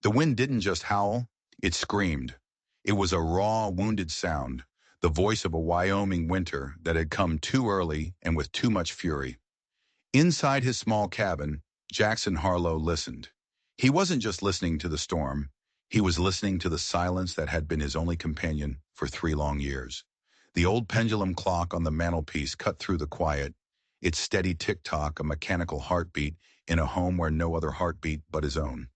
The wind didn't just howl, it screamed. It was a raw, wounded sound, the voice of a Wyoming winter that had come too early and with too much fury. Inside his small cabin, Jackson Harlow listened. He wasn't just listening to the storm, he was listening to the silence that had been his only companion for 3 long years. The old pendulum clock on the mantelpiece cut through the quiet, its steady tick-tock a mechanical heartbeat in a home where no other heartbeat but his own.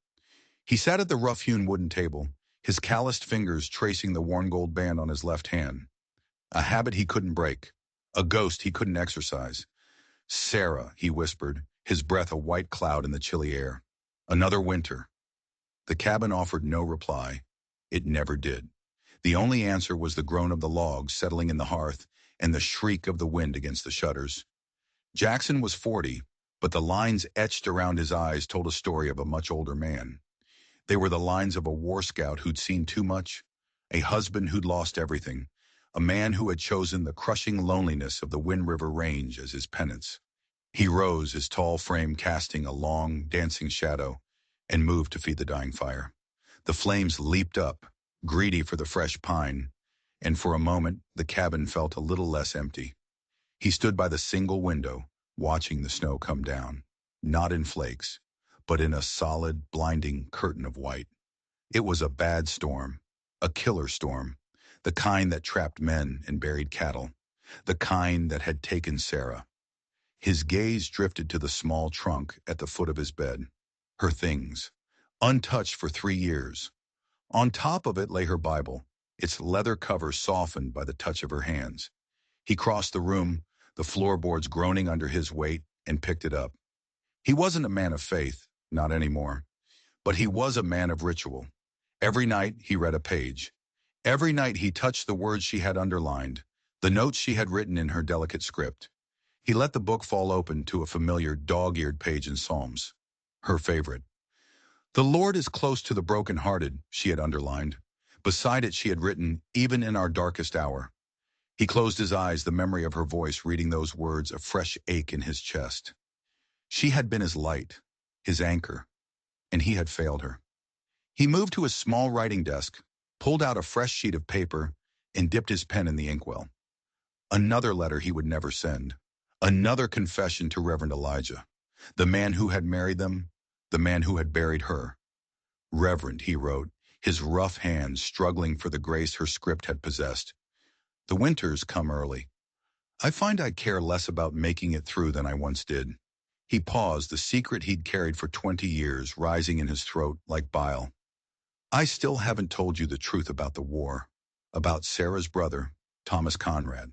He sat at the rough-hewn wooden table, his calloused fingers tracing the worn gold band on his left hand. A habit he couldn't break, a ghost he couldn't exorcise. "Sarah," he whispered, his breath a white cloud in the chilly air. "Another winter." The cabin offered no reply. It never did. The only answer was the groan of the logs settling in the hearth and the shriek of the wind against the shutters. Jackson was 40, but the lines etched around his eyes told a story of a much older man. They were the lines of a war scout who'd seen too much, a husband who'd lost everything, a man who had chosen the crushing loneliness of the Wind River Range as his penance. He rose, his tall frame casting a long, dancing shadow, and moved to feed the dying fire. The flames leaped up, greedy for the fresh pine, and for a moment the cabin felt a little less empty. He stood by the single window, watching the snow come down, not in flakes, but in a solid, blinding curtain of white. It was a bad storm, a killer storm, the kind that trapped men and buried cattle, the kind that had taken Sarah. His gaze drifted to the small trunk at the foot of his bed, her things, untouched for 3 years. On top of it lay her Bible, its leather cover softened by the touch of her hands. He crossed the room, the floorboards groaning under his weight, and picked it up. He wasn't a man of faith, not anymore, but he was a man of ritual. Every night he read a page. Every night he touched the words she had underlined, the notes she had written in her delicate script. He let the book fall open to a familiar dog-eared page in Psalms, her favorite. "The Lord is close to the broken-hearted," she had underlined. Beside it she had written, "Even in our darkest hour." He closed his eyes, the memory of her voice reading those words a fresh ache in his chest. She had been his light, his anchor, and he had failed her. He moved to his small writing desk, pulled out a fresh sheet of paper, and dipped his pen in the inkwell. Another letter he would never send. Another confession to Reverend Elijah, the man who had married them, the man who had buried her. "Reverend," he wrote, his rough hands struggling for the grace her script had possessed. "The winters come early. I find I care less about making it through than I once did." He paused, the secret he'd carried for 20 years rising in his throat like bile. "I still haven't told you the truth about the war, about Sarah's brother, Thomas Conrad.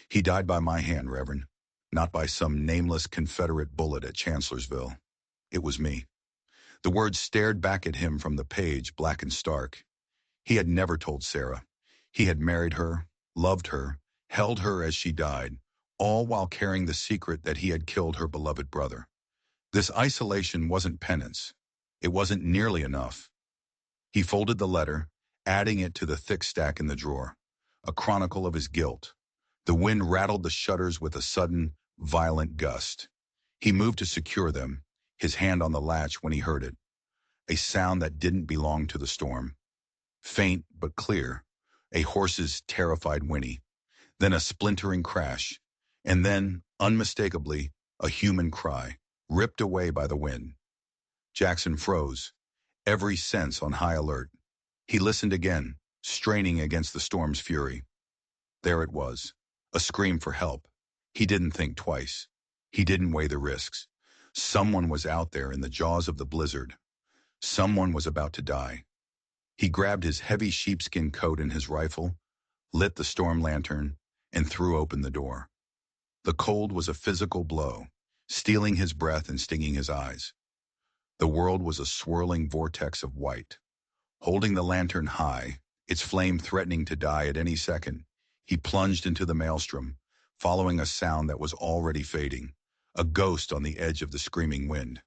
He died by my hand, Reverend, not by some nameless Confederate bullet at Chancellorsville. It was me." The words stared back at him from the page, black and stark. He had never told Sarah. He had married her, loved her, held her as she died, all while carrying the secret that he had killed her beloved brother. This isolation wasn't penance. It wasn't nearly enough. He folded the letter, adding it to the thick stack in the drawer, a chronicle of his guilt. The wind rattled the shutters with a sudden, violent gust. He moved to secure them, his hand on the latch when he heard it. A sound that didn't belong to the storm. Faint but clear, a horse's terrified whinny. Then a splintering crash. And then, unmistakably, a human cry, ripped away by the wind. Jackson froze, every sense on high alert. He listened again, straining against the storm's fury. There it was, a scream for help. He didn't think twice. He didn't weigh the risks. Someone was out there in the jaws of the blizzard. Someone was about to die. He grabbed his heavy sheepskin coat and his rifle, lit the storm lantern, and threw open the door. The cold was a physical blow, stealing his breath and stinging his eyes. The world was a swirling vortex of white. Holding the lantern high, its flame threatening to die at any second, he plunged into the maelstrom, following a sound that was already fading, a ghost on the edge of the screaming wind.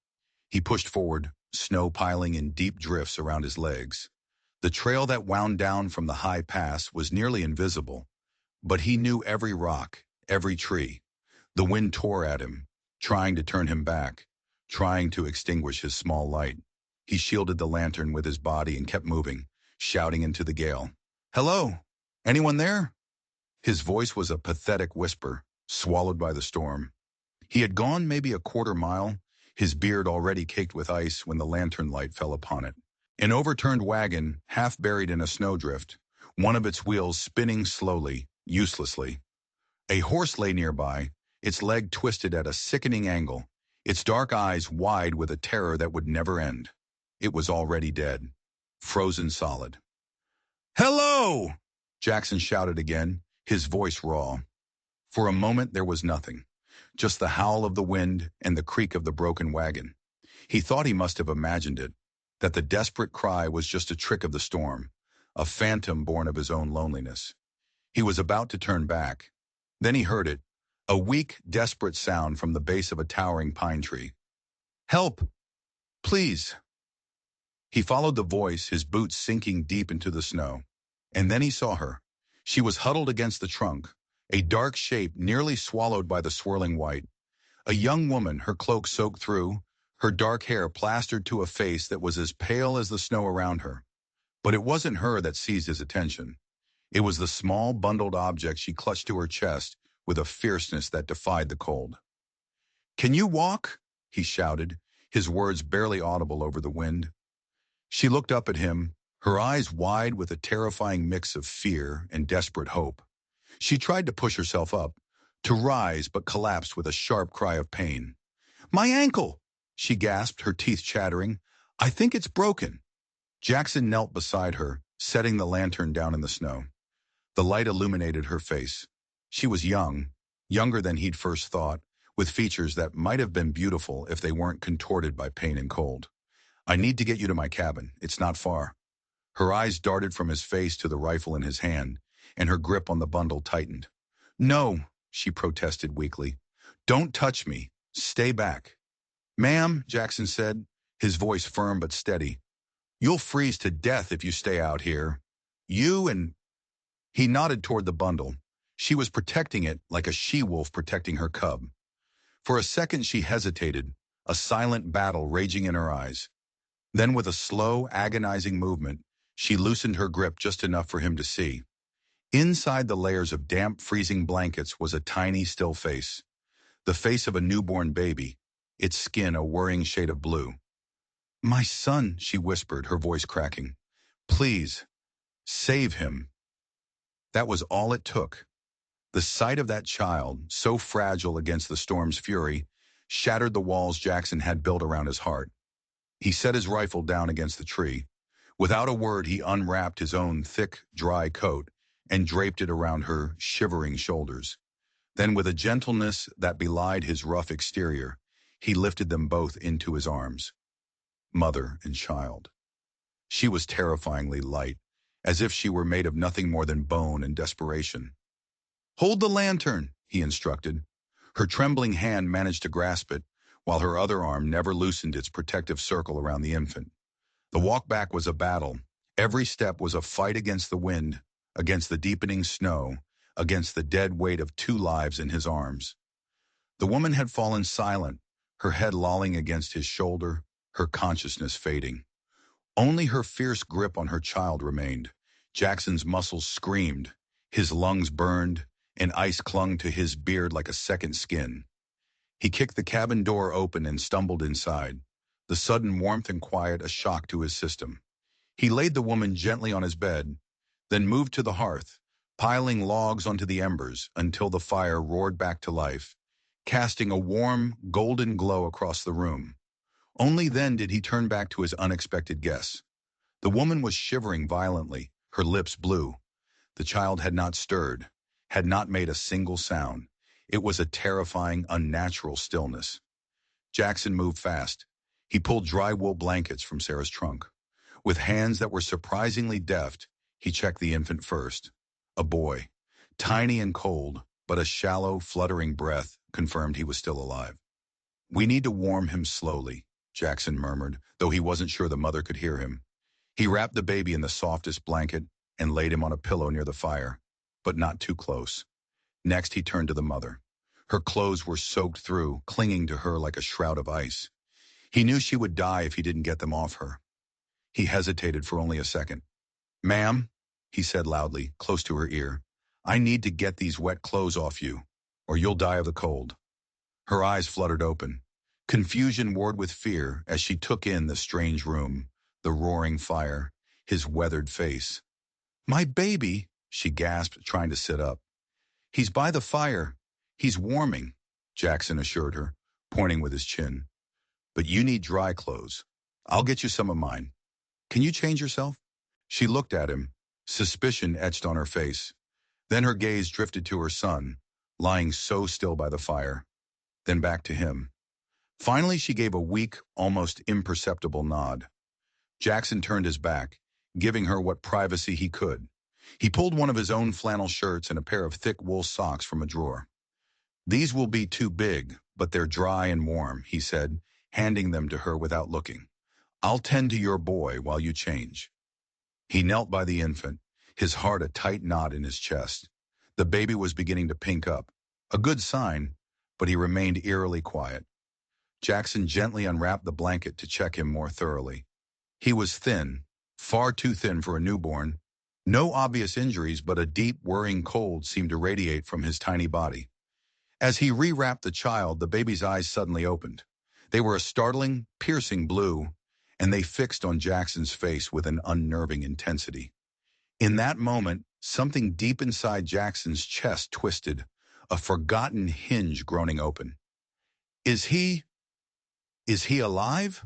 He pushed forward, snow piling in deep drifts around his legs. The trail that wound down from the high pass was nearly invisible, but he knew every rock, every tree. The wind tore at him, trying to turn him back, trying to extinguish his small light. He shielded the lantern with his body and kept moving, shouting into the gale. "Hello? Anyone there?" His voice was a pathetic whisper, swallowed by the storm. He had gone maybe a quarter mile, his beard already caked with ice when the lantern light fell upon it. An overturned wagon, half buried in a snowdrift, one of its wheels spinning slowly, uselessly. A horse lay nearby, its leg twisted at a sickening angle, its dark eyes wide with a terror that would never end. It was already dead, frozen solid. "Hello!" Jackson shouted again, his voice raw. For a moment there was nothing, just the howl of the wind and the creak of the broken wagon. He thought he must have imagined it, that the desperate cry was just a trick of the storm, a phantom born of his own loneliness. He was about to turn back. Then he heard it, a weak, desperate sound from the base of a towering pine tree. "Help! Please!" He followed the voice, his boots sinking deep into the snow. And then he saw her. She was huddled against the trunk, a dark shape nearly swallowed by the swirling white. A young woman, her cloak soaked through, her dark hair plastered to a face that was as pale as the snow around her. But it wasn't her that seized his attention. It was the small, bundled object she clutched to her chest with a fierceness that defied the cold. "Can you walk?" he shouted, his words barely audible over the wind. She looked up at him, her eyes wide with a terrifying mix of fear and desperate hope. She tried to push herself up, to rise but collapsed with a sharp cry of pain. "My ankle!" she gasped, her teeth chattering. "I think it's broken." Jackson knelt beside her, setting the lantern down in the snow. The light illuminated her face. She was young, younger than he'd first thought, with features that might have been beautiful if they weren't contorted by pain and cold. "I need to get you to my cabin. It's not far." Her eyes darted from his face to the rifle in his hand, and her grip on the bundle tightened. "No," she protested weakly. "Don't touch me. Stay back." "Ma'am," Jackson said, his voice firm but steady, "you'll freeze to death if you stay out here. You and—" He nodded toward the bundle. She was protecting it like a she-wolf protecting her cub. For a second she hesitated, a silent battle raging in her eyes. Then with a slow, agonizing movement, she loosened her grip just enough for him to see. Inside the layers of damp, freezing blankets was a tiny, still face. The face of a newborn baby, its skin a worrying shade of blue. "My son," she whispered, her voice cracking. "Please, save him." That was all it took. The sight of that child, so fragile against the storm's fury, shattered the walls Jackson had built around his heart. He set his rifle down against the tree. Without a word, he unwrapped his own thick, dry coat and draped it around her shivering shoulders. Then, with a gentleness that belied his rough exterior, he lifted them both into his arms. Mother and child. She was terrifyingly light, as if she were made of nothing more than bone and desperation. "Hold the lantern," he instructed. Her trembling hand managed to grasp it, while her other arm never loosened its protective circle around the infant. The walk back was a battle. Every step was a fight against the wind, against the deepening snow, against the dead weight of two lives in his arms. The woman had fallen silent, her head lolling against his shoulder, her consciousness fading. Only her fierce grip on her child remained. Jackson's muscles screamed, his lungs burned, and ice clung to his beard like a second skin. He kicked the cabin door open and stumbled inside, the sudden warmth and quiet a shock to his system. He laid the woman gently on his bed, then moved to the hearth, piling logs onto the embers until the fire roared back to life, casting a warm, golden glow across the room. Only then did he turn back to his unexpected guess. The woman was shivering violently, her lips blue. The child had not stirred, had not made a single sound. It was a terrifying, unnatural stillness. Jackson moved fast. He pulled dry wool blankets from Sarah's trunk. With hands that were surprisingly deft, he checked the infant first. A boy, tiny and cold, but a shallow, fluttering breath confirmed he was still alive. "We need to warm him slowly," Jackson murmured, though he wasn't sure the mother could hear him. He wrapped the baby in the softest blanket and laid him on a pillow near the fire, but not too close. Next, he turned to the mother. Her clothes were soaked through, clinging to her like a shroud of ice. He knew she would die if he didn't get them off her. He hesitated for only a second. "Ma'am," he said loudly, close to her ear, "I need to get these wet clothes off you, or you'll die of the cold." Her eyes fluttered open. Confusion warred with fear as she took in the strange room, the roaring fire, his weathered face. "My baby," she gasped, trying to sit up. "He's by the fire. He's warming," Jackson assured her, pointing with his chin. "But you need dry clothes. I'll get you some of mine. Can you change yourself?" She looked at him, suspicion etched on her face. Then her gaze drifted to her son, lying so still by the fire, then back to him. Finally, she gave a weak, almost imperceptible nod. Jackson turned his back, giving her what privacy he could. He pulled one of his own flannel shirts and a pair of thick wool socks from a drawer. "These will be too big, but they're dry and warm," he said, handing them to her without looking. "I'll tend to your boy while you change." He knelt by the infant, his heart a tight knot in his chest. The baby was beginning to pink up, a good sign, but he remained eerily quiet. Jackson gently unwrapped the blanket to check him more thoroughly. He was thin, far too thin for a newborn. No obvious injuries, but a deep, worrying cold seemed to radiate from his tiny body. As he rewrapped the child, the baby's eyes suddenly opened. They were a startling, piercing blue, and they fixed on Jackson's face with an unnerving intensity. In that moment, something deep inside Jackson's chest twisted, a forgotten hinge groaning open. Is he alive?"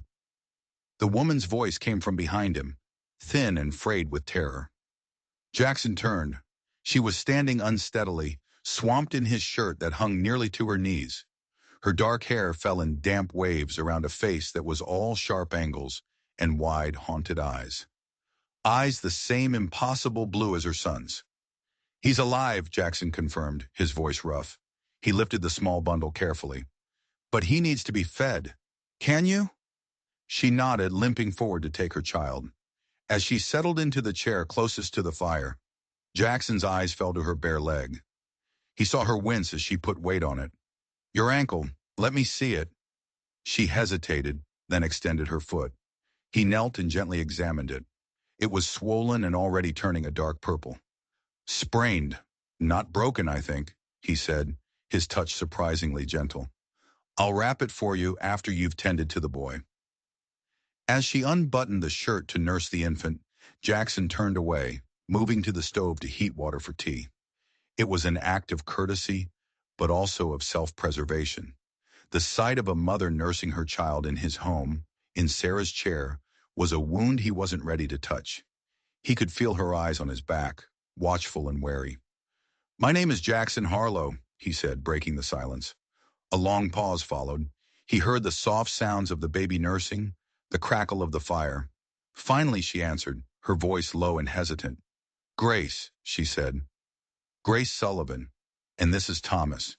The woman's voice came from behind him, thin and frayed with terror. Jackson turned. She was standing unsteadily, swamped in his shirt that hung nearly to her knees. Her dark hair fell in damp waves around a face that was all sharp angles and wide, haunted eyes. Eyes the same impossible blue as her son's. "He's alive," Jackson confirmed, his voice rough. He lifted the small bundle carefully. "But he needs to be fed. Can you?" She nodded, limping forward to take her child. As she settled into the chair closest to the fire, Jackson's eyes fell to her bare leg. He saw her wince as she put weight on it. "Your ankle. Let me see it." She hesitated, then extended her foot. He knelt and gently examined it. It was swollen and already turning a dark purple. "Sprained. Not broken, I think," he said, his touch surprisingly gentle. "I'll wrap it for you after you've tended to the boy." As she unbuttoned the shirt to nurse the infant, Jackson turned away, moving to the stove to heat water for tea. It was an act of courtesy, but also of self-preservation. The sight of a mother nursing her child in his home, in Sarah's chair, was a wound he wasn't ready to touch. He could feel her eyes on his back, watchful and wary. "My name is Jackson Harlow," he said, breaking the silence. A long pause followed. He heard the soft sounds of the baby nursing, the crackle of the fire. Finally she answered, her voice low and hesitant. "Grace," she said. "Grace Sullivan. And this is Thomas."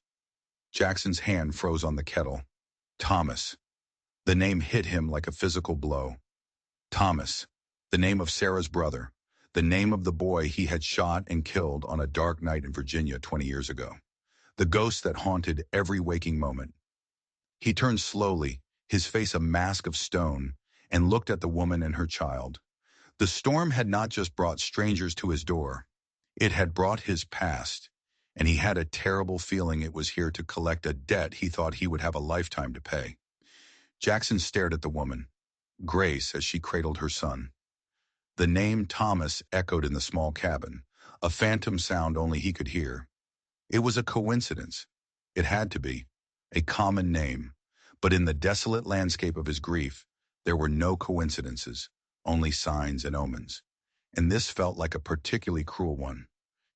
Jackson's hand froze on the kettle. Thomas. The name hit him like a physical blow. Thomas. The name of Sarah's brother. The name of the boy he had shot and killed on a dark night in Virginia 20 years ago. The ghost that haunted every waking moment. He turned slowly, his face a mask of stone, and looked at the woman and her child. The storm had not just brought strangers to his door. It had brought his past, and he had a terrible feeling it was here to collect a debt he thought he would have a lifetime to pay. Jackson stared at the woman, Grace, as she cradled her son. The name Thomas echoed in the small cabin, a phantom sound only he could hear. It was a coincidence. It had to be. A common name. But in the desolate landscape of his grief, there were no coincidences, only signs and omens. And this felt like a particularly cruel one.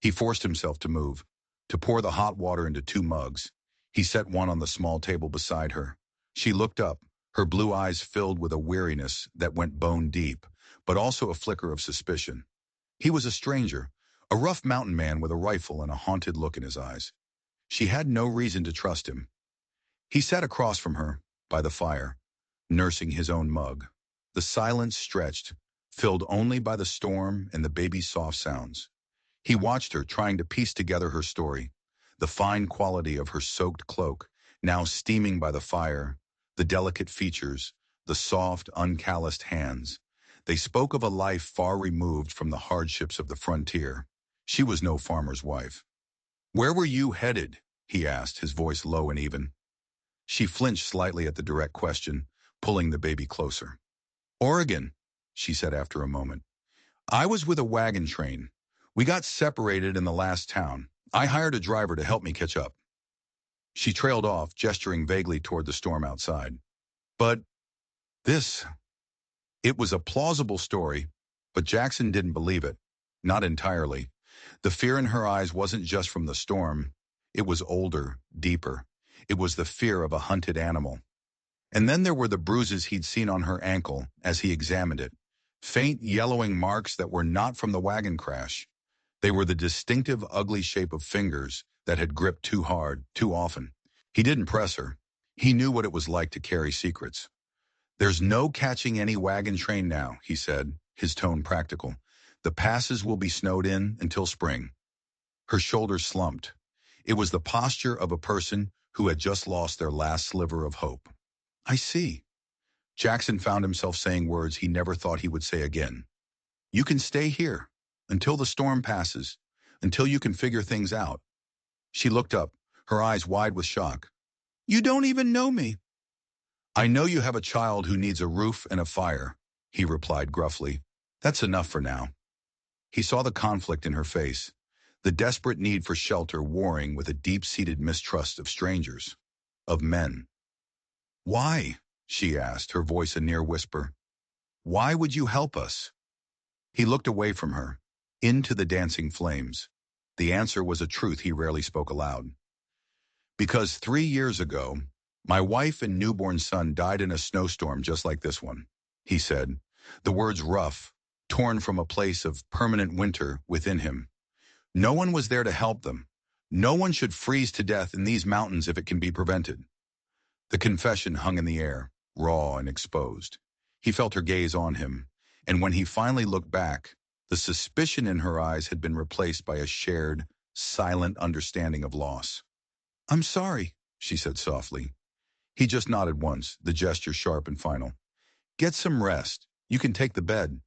He forced himself to move, to pour the hot water into 2 mugs. He set one on the small table beside her. She looked up, her blue eyes filled with a weariness that went bone deep, but also a flicker of suspicion. He was a stranger, a rough mountain man with a rifle and a haunted look in his eyes. She had no reason to trust him. He sat across from her, by the fire, nursing his own mug. The silence stretched, filled only by the storm and the baby's soft sounds. He watched her, trying to piece together her story, the fine quality of her soaked cloak, now steaming by the fire, the delicate features, the soft, uncalloused hands. They spoke of a life far removed from the hardships of the frontier. She was no farmer's wife. "Where were you headed?" he asked, his voice low and even. She flinched slightly at the direct question, pulling the baby closer. "Oregon," she said after a moment. "I was with a wagon train. We got separated in the last town. I hired a driver to help me catch up." She trailed off, gesturing vaguely toward the storm outside. But this, it was a plausible story, but Jackson didn't believe it. Not entirely. The fear in her eyes wasn't just from the storm. It was older, deeper. It was the fear of a hunted animal. And then there were the bruises he'd seen on her ankle as he examined it. Faint, yellowing marks that were not from the wagon crash. They were the distinctive, ugly shape of fingers that had gripped too hard, too often. He didn't press her. He knew what it was like to carry secrets. "There's no catching any wagon train now," he said, his tone practical. "The passes will be snowed in until spring." Her shoulders slumped. It was the posture of a person who had just lost their last sliver of hope. "I see." Jackson found himself saying words he never thought he would say again. "You can stay here until the storm passes, until you can figure things out." She looked up, her eyes wide with shock. "You don't even know me." "I know you have a child who needs a roof and a fire," he replied gruffly. "That's enough for now." He saw the conflict in her face, the desperate need for shelter warring with a deep-seated mistrust of strangers, of men. "Why?" she asked, her voice a near whisper. "Why would you help us?" He looked away from her, into the dancing flames. The answer was a truth he rarely spoke aloud. "Because 3 years ago, my wife and newborn son died in a snowstorm just like this one," he said, the words rough, torn from a place of permanent winter within him. "No one was there to help them. No one should freeze to death in these mountains if it can be prevented." The confession hung in the air, raw and exposed. He felt her gaze on him, and when he finally looked back, the suspicion in her eyes had been replaced by a shared, silent understanding of loss. "I'm sorry," she said softly. He just nodded once, the gesture sharp and final. "Get some rest. You can take the bed."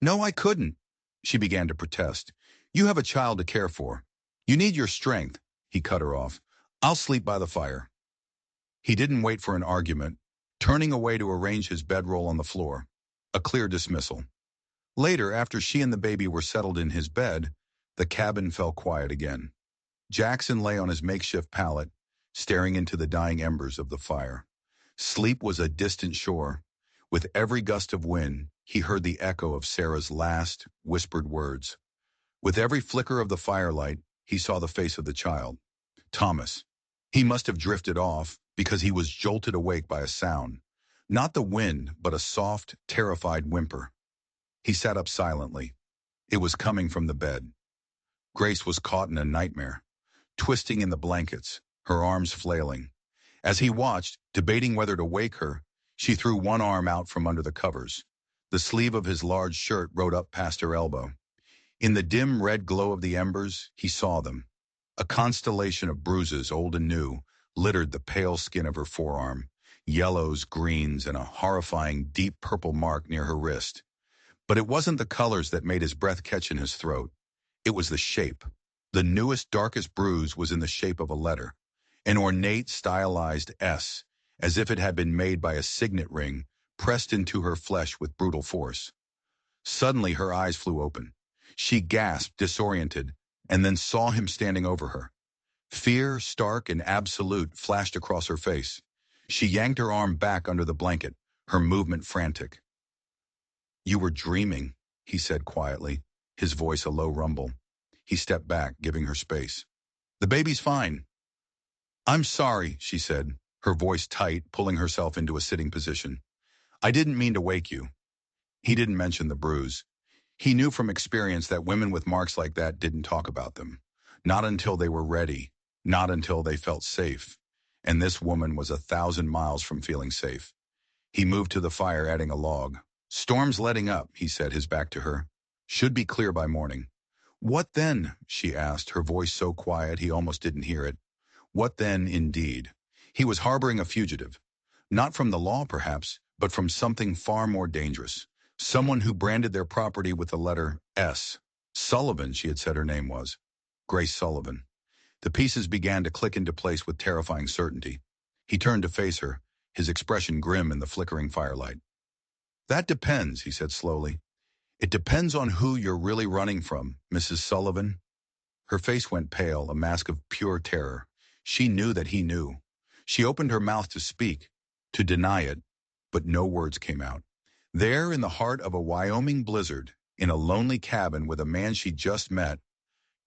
"No, I couldn't," she began to protest. "You have a child to care for. You need your strength." He cut her off. "I'll sleep by the fire." He didn't wait for an argument, turning away to arrange his bedroll on the floor. A clear dismissal. Later, after she and the baby were settled in his bed, the cabin fell quiet again. Jackson lay on his makeshift pallet, staring into the dying embers of the fire. Sleep was a distant shore. With every gust of wind, he heard the echo of Sarah's last, whispered words. With every flicker of the firelight, he saw the face of the child. Thomas. He must have drifted off because he was jolted awake by a sound. Not the wind, but a soft, terrified whimper. He sat up silently. It was coming from the bed. Grace was caught in a nightmare, twisting in the blankets, her arms flailing. As he watched, debating whether to wake her, she threw one arm out from under the covers. The sleeve of his large shirt rode up past her elbow. In the dim red glow of the embers, he saw them. A constellation of bruises, old and new, littered the pale skin of her forearm, yellows, greens, and a horrifying deep purple mark near her wrist. But it wasn't the colors that made his breath catch in his throat. It was the shape. The newest, darkest bruise was in the shape of a letter, an ornate, stylized S, as if it had been made by a signet ring, pressed into her flesh with brutal force. Suddenly her eyes flew open. She gasped, disoriented, and then saw him standing over her. Fear, stark and absolute, flashed across her face. She yanked her arm back under the blanket, her movement frantic. "You were dreaming," he said quietly, his voice a low rumble. He stepped back, giving her space. "The baby's fine." "I'm sorry," she said, her voice tight, pulling herself into a sitting position. "I didn't mean to wake you." He didn't mention the bruise. He knew from experience that women with marks like that didn't talk about them. Not until they were ready, not until they felt safe. And this woman was 1,000 miles from feeling safe. He moved to the fire, adding a log. "Storm's letting up," he said, his back to her. "Should be clear by morning." "What then?" she asked, her voice so quiet he almost didn't hear it. What then, indeed? He was harboring a fugitive. Not from the law, perhaps, but from something far more dangerous. Someone who branded their property with the letter S. Sullivan, she had said her name was. Grace Sullivan. The pieces began to click into place with terrifying certainty. He turned to face her, his expression grim in the flickering firelight. That depends, he said slowly. It depends on who you're really running from, Mrs. Sullivan. Her face went pale, a mask of pure terror. She knew that he knew. She opened her mouth to speak, to deny it, but no words came out. There, in the heart of a Wyoming blizzard, in a lonely cabin with a man she just met,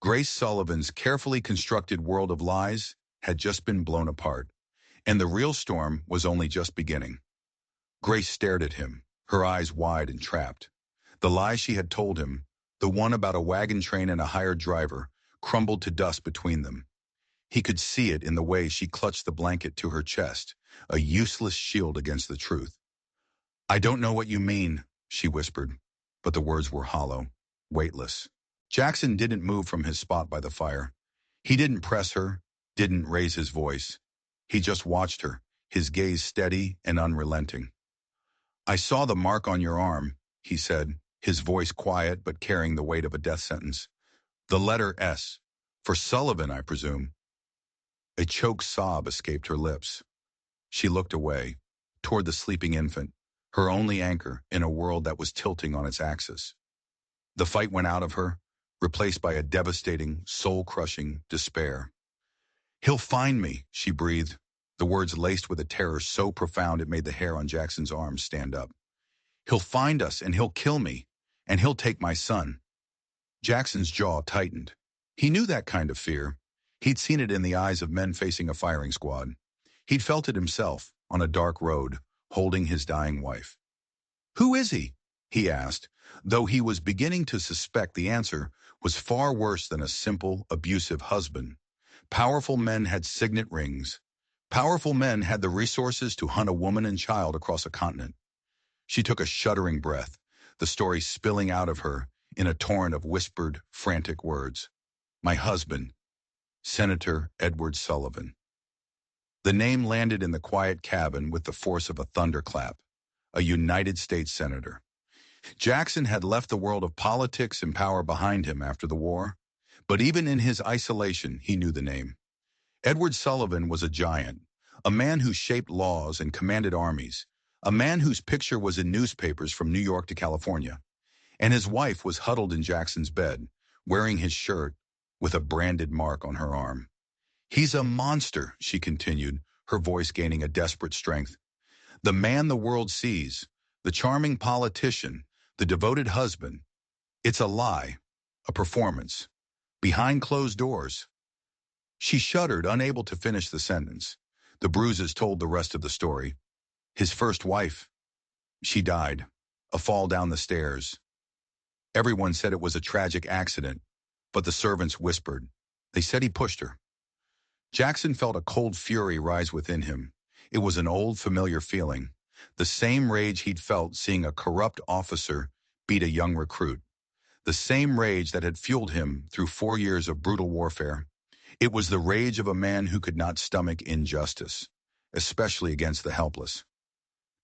Grace Sullivan's carefully constructed world of lies had just been blown apart, and the real storm was only just beginning. Grace stared at him, her eyes wide and trapped. The lie she had told him, the one about a wagon train and a hired driver, crumbled to dust between them. He could see it in the way she clutched the blanket to her chest, a useless shield against the truth. I don't know what you mean, she whispered, but the words were hollow, weightless. Jackson didn't move from his spot by the fire. He didn't press her, didn't raise his voice. He just watched her, his gaze steady and unrelenting. I saw the mark on your arm, he said, his voice quiet but carrying the weight of a death sentence. The letter S. For Sullivan, I presume. A choked sob escaped her lips. She looked away, toward the sleeping infant, her only anchor in a world that was tilting on its axis. The fight went out of her, replaced by a devastating, soul-crushing despair. He'll find me, she breathed, the words laced with a terror so profound it made the hair on Jackson's arms stand up. He'll find us, and he'll kill me, and he'll take my son. Jackson's jaw tightened. He knew that kind of fear. He'd seen it in the eyes of men facing a firing squad. He'd felt it himself, on a dark road, holding his dying wife. Who is he? He asked, though he was beginning to suspect the answer was far worse than a simple, abusive husband. Powerful men had signet rings. Powerful men had the resources to hunt a woman and child across a continent. She took a shuddering breath, the story spilling out of her in a torrent of whispered, frantic words. My husband, Senator Edward Sullivan. The name landed in the quiet cabin with the force of a thunderclap. A United States Senator. Jackson had left the world of politics and power behind him after the war, but even in his isolation, he knew the name. Edward Sullivan was a giant, a man who shaped laws and commanded armies, a man whose picture was in newspapers from New York to California, and his wife was huddled in Jackson's bed, wearing his shirt with a branded mark on her arm. He's a monster, she continued, her voice gaining a desperate strength. The man the world sees, the charming politician, the devoted husband. It's a lie, a performance, behind closed doors. She shuddered, unable to finish the sentence. The bruises told the rest of the story. His first wife, she died, a fall down the stairs. Everyone said it was a tragic accident, but the servants whispered. They said he pushed her. Jackson felt a cold fury rise within him. It was an old, familiar feeling, the same rage he'd felt seeing a corrupt officer beat a young recruit, the same rage that had fueled him through 4 years of brutal warfare. It was the rage of a man who could not stomach injustice, especially against the helpless.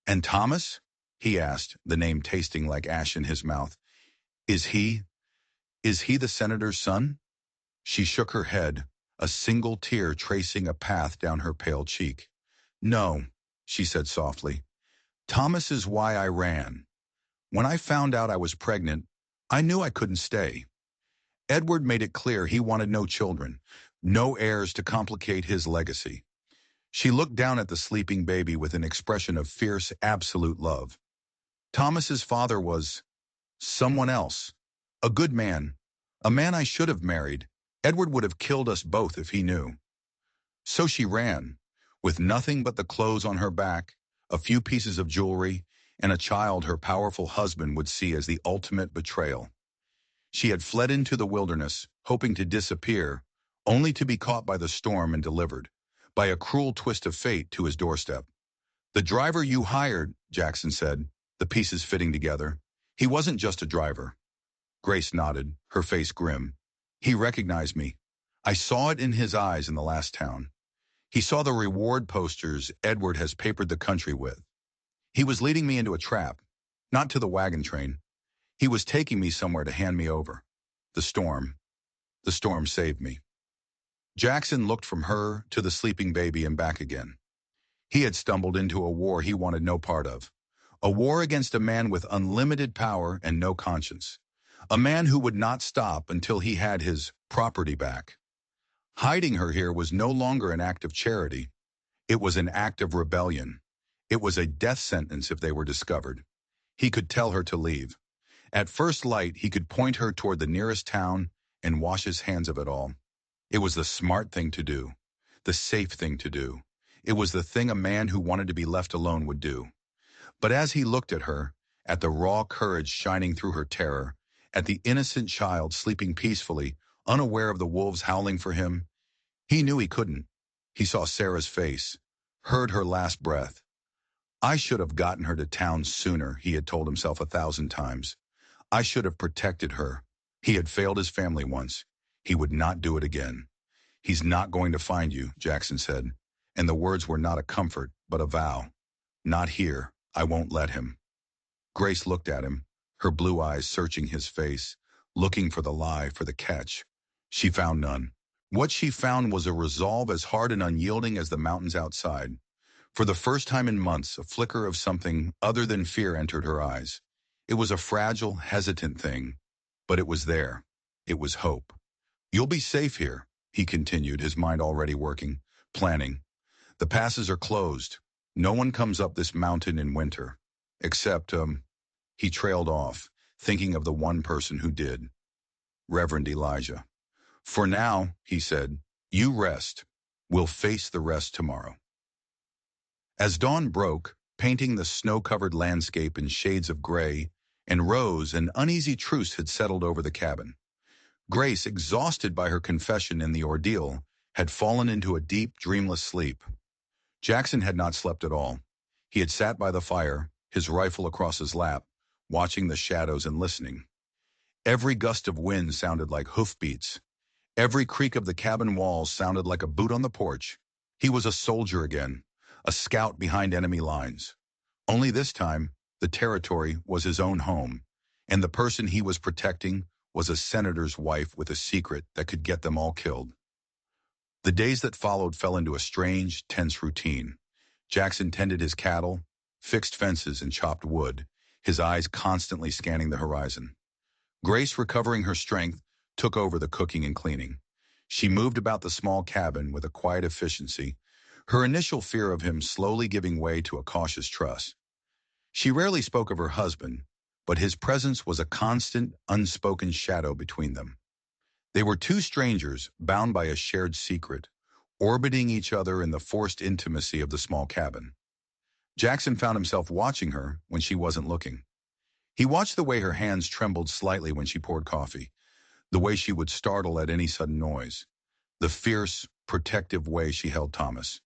And Thomas? He asked, the name tasting like ash in his mouth. Is he the senator's son? She shook her head, a single tear tracing a path down her pale cheek. No, she said softly. Thomas is why I ran. When I found out I was pregnant, I knew I couldn't stay. Edward made it clear he wanted no children, no heirs to complicate his legacy. She looked down at the sleeping baby with an expression of fierce, absolute love. Thomas's father was someone else, a good man, a man I should have married. Edward would have killed us both if he knew. So she ran, with nothing but the clothes on her back, a few pieces of jewelry, and a child her powerful husband would see as the ultimate betrayal. She had fled into the wilderness, hoping to disappear, only to be caught by the storm and delivered, by a cruel twist of fate, to his doorstep. The driver you hired, Jackson said, the pieces fitting together. He wasn't just a driver. Grace nodded, her face grim. He recognized me. I saw it in his eyes in the last town. He saw the reward posters Edward has papered the country with. He was leading me into a trap, not to the wagon train. He was taking me somewhere to hand me over. The storm. The storm saved me. Jackson looked from her to the sleeping baby and back again. He had stumbled into a war he wanted no part of. A war against a man with unlimited power and no conscience. A man who would not stop until he had his property back. Hiding her here was no longer an act of charity. It was an act of rebellion. It was a death sentence if they were discovered. He could tell her to leave. At first light, he could point her toward the nearest town and wash his hands of it all. It was the smart thing to do, the safe thing to do. It was the thing a man who wanted to be left alone would do. But as he looked at her, at the raw courage shining through her terror, at the innocent child sleeping peacefully, unaware of the wolves howling for him, he knew he couldn't. He saw Sarah's face, heard her last breath. I should have gotten her to town sooner, he had told himself 1,000 times. I should have protected her. He had failed his family once. He would not do it again. He's not going to find you, Jackson said, and the words were not a comfort, but a vow. Not here. I won't let him. Grace looked at him, her blue eyes searching his face, looking for the lie, for the catch. She found none. What she found was a resolve as hard and unyielding as the mountains outside. For the first time in months, a flicker of something other than fear entered her eyes. It was a fragile, hesitant thing, but it was there. It was hope. You'll be safe here, he continued, his mind already working, planning. The passes are closed. No one comes up this mountain in winter. Except, he trailed off, thinking of the one person who did. Reverend Elijah. For now, he said, you rest. We'll face the rest tomorrow. As dawn broke, painting the snow-covered landscape in shades of gray and rose, an uneasy truce had settled over the cabin. Grace, exhausted by her confession and the ordeal, had fallen into a deep, dreamless sleep. Jackson had not slept at all. He had sat by the fire, his rifle across his lap, watching the shadows and listening. Every gust of wind sounded like hoofbeats. Every creak of the cabin walls sounded like a boot on the porch. He was a soldier again, a scout behind enemy lines. Only this time, the territory was his own home, and the person he was protecting was a senator's wife with a secret that could get them all killed. The days that followed fell into a strange, tense routine. Jackson tended his cattle, fixed fences, and chopped wood, his eyes constantly scanning the horizon. Grace, recovering her strength, took over the cooking and cleaning. She moved about the small cabin with a quiet efficiency, her initial fear of him slowly giving way to a cautious trust. She rarely spoke of her husband, but his presence was a constant, unspoken shadow between them. They were two strangers bound by a shared secret, orbiting each other in the forced intimacy of the small cabin. Jackson found himself watching her when she wasn't looking. He watched the way her hands trembled slightly when she poured coffee, the way she would startle at any sudden noise, the fierce, protective way she held Thomas.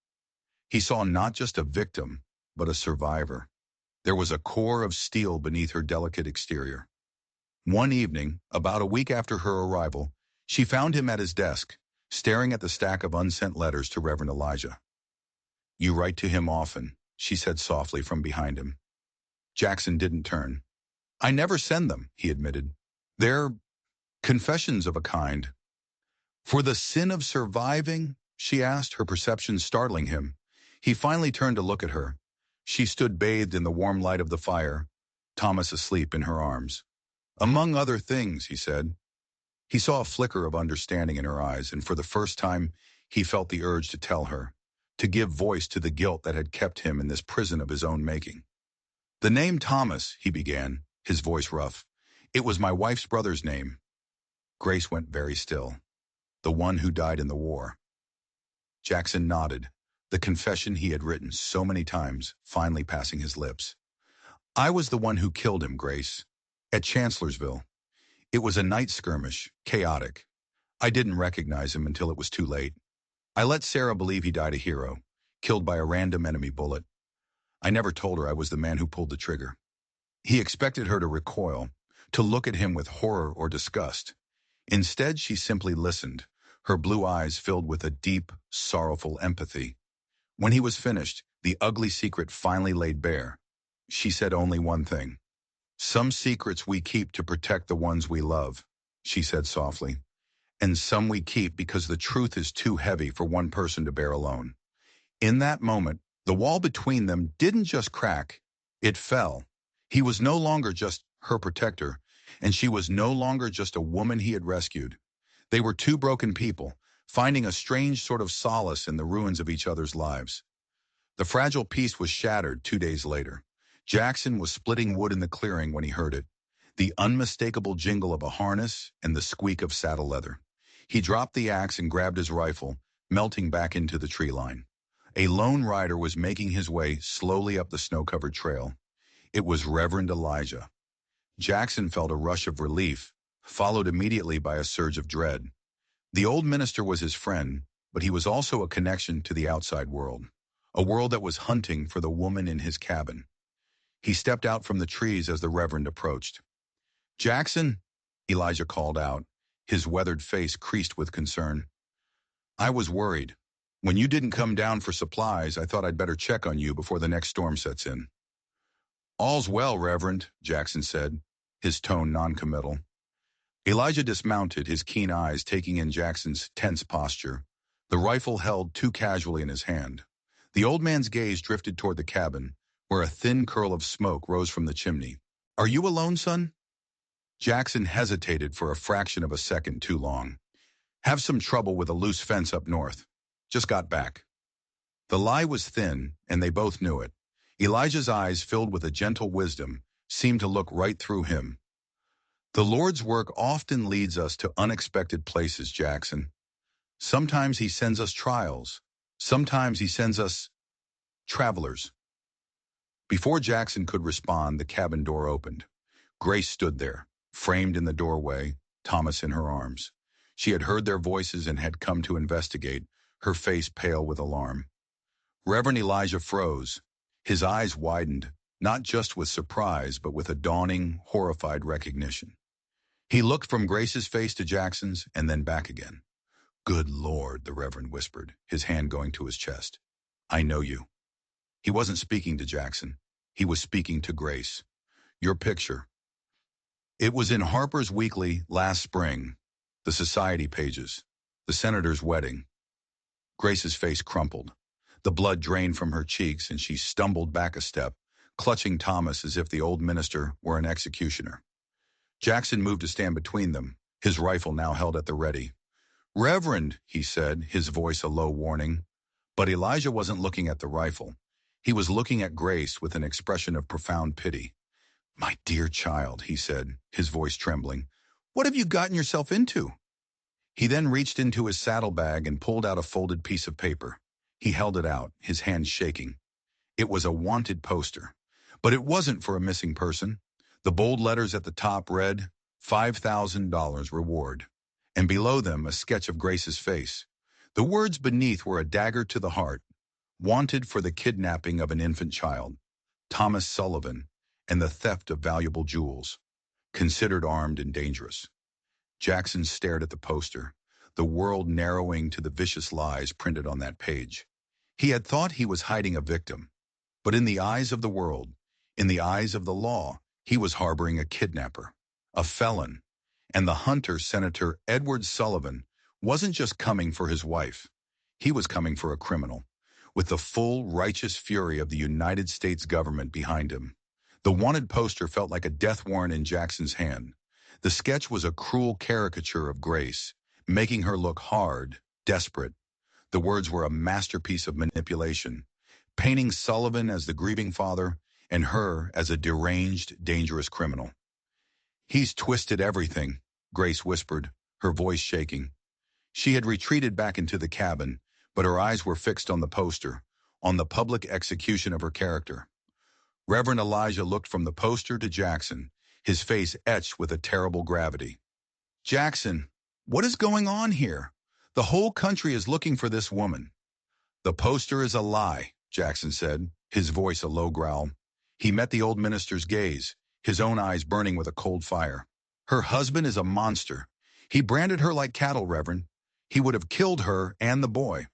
He saw not just a victim, but a survivor. There was a core of steel beneath her delicate exterior. One evening, about a week after her arrival, she found him at his desk, staring at the stack of unsent letters to Reverend Elijah. You write to him often, she said softly from behind him. Jackson didn't turn. I never send them, he admitted. They're confessions of a kind. For the sin of surviving? She asked, her perception startling him. He finally turned to look at her. She stood bathed in the warm light of the fire, Thomas asleep in her arms. Among other things, he said. He saw a flicker of understanding in her eyes, and for the first time, he felt the urge to tell her, to give voice to the guilt that had kept him in this prison of his own making. The name Thomas, he began, his voice rough. It was my wife's brother's name. Grace went very still. The one who died in the war. Jackson nodded, the confession he had written so many times finally passing his lips. I was the one who killed him, Grace, at Chancellorsville. It was a night skirmish, chaotic. I didn't recognize him until it was too late. I let Sarah believe he died a hero, killed by a random enemy bullet. I never told her I was the man who pulled the trigger. He expected her to recoil, to look at him with horror or disgust. Instead, she simply listened, her blue eyes filled with a deep, sorrowful empathy. When he was finished, the ugly secret finally laid bare. she said only one thing. Some secrets we keep to protect the ones we love, she said softly. And some we keep because the truth is too heavy for one person to bear alone. In that moment, the wall between them didn't just crack, it fell. He was no longer just her protector, and she was no longer just a woman he had rescued. They were two broken people, finding a strange sort of solace in the ruins of each other's lives. The fragile peace was shattered 2 days later. Jackson was splitting wood in the clearing when he heard it, the unmistakable jingle of a harness and the squeak of saddle leather. He dropped the axe and grabbed his rifle, melting back into the tree line. A lone rider was making his way slowly up the snow-covered trail. It was Reverend Elijah. Jackson felt a rush of relief, followed immediately by a surge of dread. The old minister was his friend, but he was also a connection to the outside world, a world that was hunting for the woman in his cabin. He stepped out from the trees as the Reverend approached. "Jackson," Elijah called out, his weathered face creased with concern. "I was worried. When you didn't come down for supplies, I thought I'd better check on you before the next storm sets in." "All's well, Reverend," Jackson said, his tone noncommittal. Elijah dismounted, his keen eyes taking in Jackson's tense posture, the rifle held too casually in his hand. The old man's gaze drifted toward the cabin, where a thin curl of smoke rose from the chimney. "Are you alone, son?" Jackson hesitated for a fraction of a second too long. "Have some trouble with a loose fence up north. Just got back." The lie was thin, and they both knew it. Elijah's eyes, filled with a gentle wisdom, seemed to look right through him. "The Lord's work often leads us to unexpected places, Jackson. Sometimes he sends us trials. Sometimes he sends us travelers." Before Jackson could respond, the cabin door opened. Grace stood there, framed in the doorway, Thomas in her arms. She had heard their voices and had come to investigate, her face pale with alarm. Reverend Elijah froze. His eyes widened, not just with surprise, but with a dawning, horrified recognition. He looked from Grace's face to Jackson's and then back again. "Good Lord," the Reverend whispered, his hand going to his chest. "I know you." He wasn't speaking to Jackson. He was speaking to Grace. "Your picture. It was in Harper's Weekly last spring. The society pages. The senator's wedding." Grace's face crumpled. The blood drained from her cheeks and she stumbled back a step, clutching Thomas as if the old minister were an executioner. Jackson moved to stand between them, his rifle now held at the ready. "Reverend," he said, his voice a low warning. But Elijah wasn't looking at the rifle. He was looking at Grace with an expression of profound pity. "My dear child," he said, his voice trembling, "what have you gotten yourself into?" He then reached into his saddlebag and pulled out a folded piece of paper. He held it out, his hands shaking. It was a wanted poster. But it wasn't for a missing person. The bold letters at the top read, $5,000 reward. And below them, a sketch of Grace's face. The words beneath were a dagger to the heart. Wanted for the kidnapping of an infant child. Thomas Sullivan, and the theft of valuable jewels. Considered armed and dangerous. Jackson stared at the poster, the world narrowing to the vicious lies printed on that page. He had thought he was hiding a victim, but in the eyes of the world, in the eyes of the law, he was harboring a kidnapper, a felon, and the hunter, Senator Edward Sullivan, wasn't just coming for his wife. He was coming for a criminal, with the full righteous fury of the United States government behind him. The wanted poster felt like a death warrant in Jackson's hand. The sketch was a cruel caricature of Grace, making her look hard, desperate. The words were a masterpiece of manipulation, painting Sullivan as the grieving father and her as a deranged, dangerous criminal. "He's twisted everything," Grace whispered, her voice shaking. She had retreated back into the cabin, but her eyes were fixed on the poster, on the public execution of her character. Reverend Elijah looked from the poster to Jackson, his face etched with a terrible gravity. "Jackson, what is going on here? The whole country is looking for this woman." "The poster is a lie," Jackson said, his voice a low growl. He met the old minister's gaze, his own eyes burning with a cold fire. "Her husband is a monster. He branded her like cattle, Reverend. He would have killed her and the boy."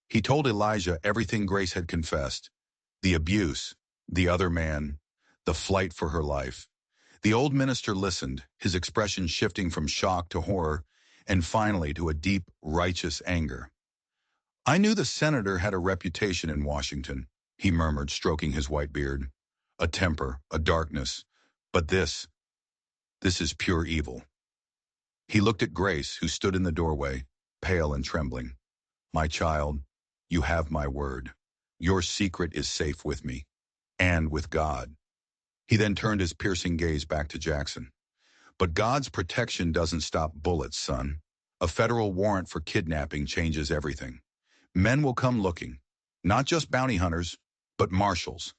He told Elijah everything Grace had confessed. The abuse, The other man, the flight for her life. The old minister listened, his expression shifting from shock to horror, and finally to a deep, righteous anger. I knew the senator had a reputation in Washington, he murmured, stroking his white beard. A temper, a darkness. But this is pure evil. He looked at Grace, who stood in the doorway, pale and trembling. My child, you have my word. Your secret is safe with me, and with God. He then turned his piercing gaze back to Jackson. But God's protection doesn't stop bullets, son. A federal warrant for kidnapping changes everything. Men will come looking, not just bounty hunters, but marshals,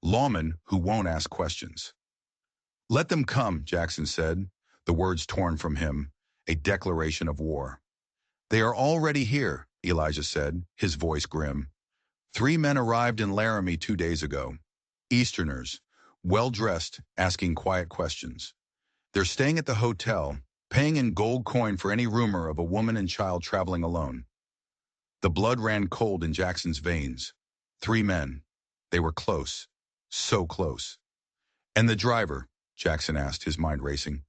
lawmen who won't ask questions. Let them come, Jackson said, the words torn from him, a declaration of war. They are already here, Elijah said, his voice grim. 3 men arrived in Laramie 2 days ago. Easterners, well-dressed, asking quiet questions. They're staying at the hotel, paying in gold coin for any rumor of a woman and child traveling alone. The blood ran cold in Jackson's veins. 3 men. They were close. So close. And the driver, Jackson asked, his mind racing.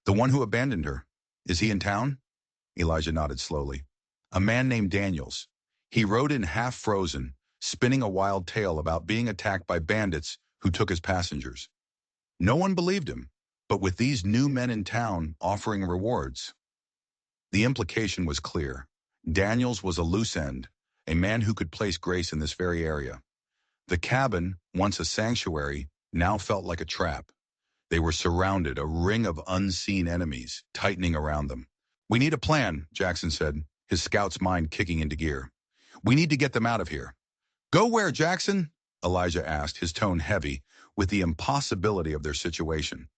The one who abandoned her. Is he in town? Elijah nodded slowly. A man named Daniels. He rode in half-frozen, spinning a wild tale about being attacked by bandits who took his passengers. No one believed him, but with these new men in town offering rewards. The implication was clear. Daniels was a loose end, a man who could place Grace in this very area. The cabin, once a sanctuary, now felt like a trap. They were surrounded, a ring of unseen enemies, tightening around them. We need a plan, Jackson said, his scout's mind kicking into gear. We need to get them out of here. Go where, Jackson? Elijah asked, his tone heavy, with the impossibility of their situation.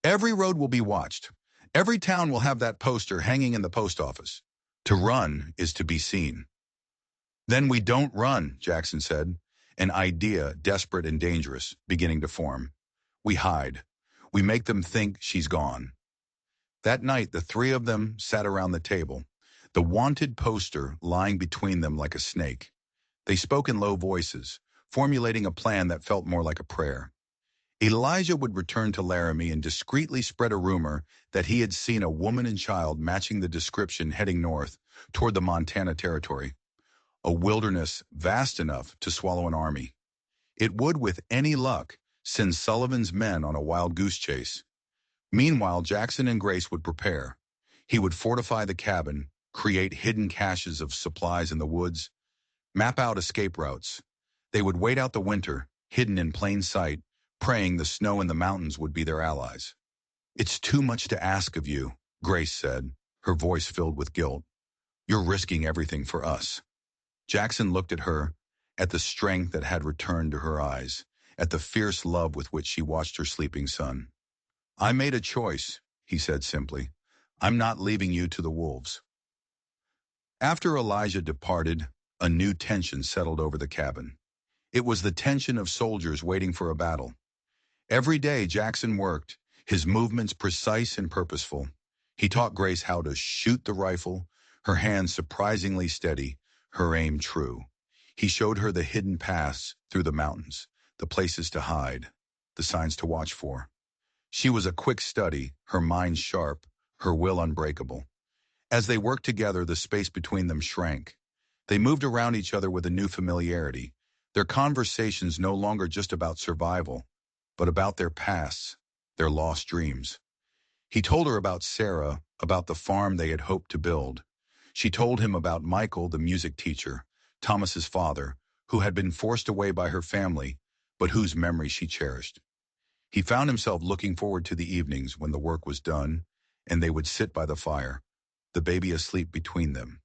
Every road will be watched. Every town will have that poster hanging in the post office. To run is to be seen. Then we don't run, Jackson said, an idea, desperate and dangerous, beginning to form. We hide. We make them think she's gone. That night, the 3 of them sat around the table, the wanted poster lying between them like a snake. They spoke in low voices, formulating a plan that felt more like a prayer. Elijah would return to Laramie and discreetly spread a rumor that he had seen a woman and child matching the description heading north toward the Montana Territory, a wilderness vast enough to swallow an army. It would, with any luck, send Sullivan's men on a wild goose chase. Meanwhile, Jackson and Grace would prepare. He would fortify the cabin, create hidden caches of supplies in the woods, map out escape routes. They would wait out the winter, hidden in plain sight, praying the snow in the mountains would be their allies. It's too much to ask of you, Grace said, her voice filled with guilt. You're risking everything for us. Jackson looked at her, at the strength that had returned to her eyes, at the fierce love with which she watched her sleeping son. I made a choice, he said simply. I'm not leaving you to the wolves. After Elijah departed, a new tension settled over the cabin. It was the tension of soldiers waiting for a battle. Every day Jackson worked, his movements precise and purposeful. He taught Grace how to shoot the rifle, her hands surprisingly steady, her aim true. He showed her the hidden paths through the mountains, the places to hide, the signs to watch for. She was a quick study, her mind sharp, her will unbreakable. As they worked together, the space between them shrank. They moved around each other with a new familiarity, their conversations no longer just about survival, but about their pasts, their lost dreams. He told her about Sarah, about the farm they had hoped to build. She told him about Michael, the music teacher, Thomas's father, who had been forced away by her family, but whose memory she cherished. He found himself looking forward to the evenings when the work was done, and they would sit by the fire, the baby asleep between them.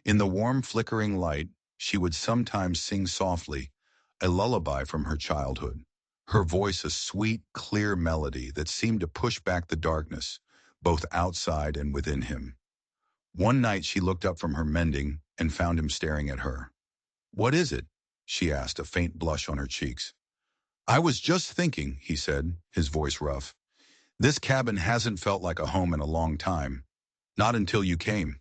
In the warm, flickering light, she would sometimes sing softly, a lullaby from her childhood, her voice a sweet, clear melody that seemed to push back the darkness, both outside and within him. One night she looked up from her mending and found him staring at her. What is it? She asked, a faint blush on her cheeks. I was just thinking, he said, his voice rough. This cabin hasn't felt like a home in a long time. Not until you came.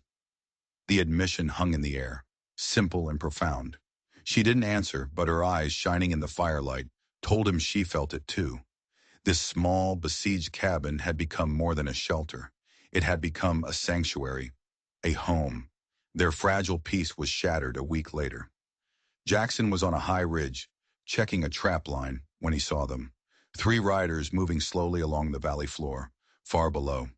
The admission hung in the air, simple and profound. She didn't answer, but her eyes, shining in the firelight, told him she felt it too. This small, besieged cabin had become more than a shelter. It had become a sanctuary, a home. Their fragile peace was shattered a week later. Jackson was on a high ridge, checking a trap line, when he saw them. 3 riders moving slowly along the valley floor, far below.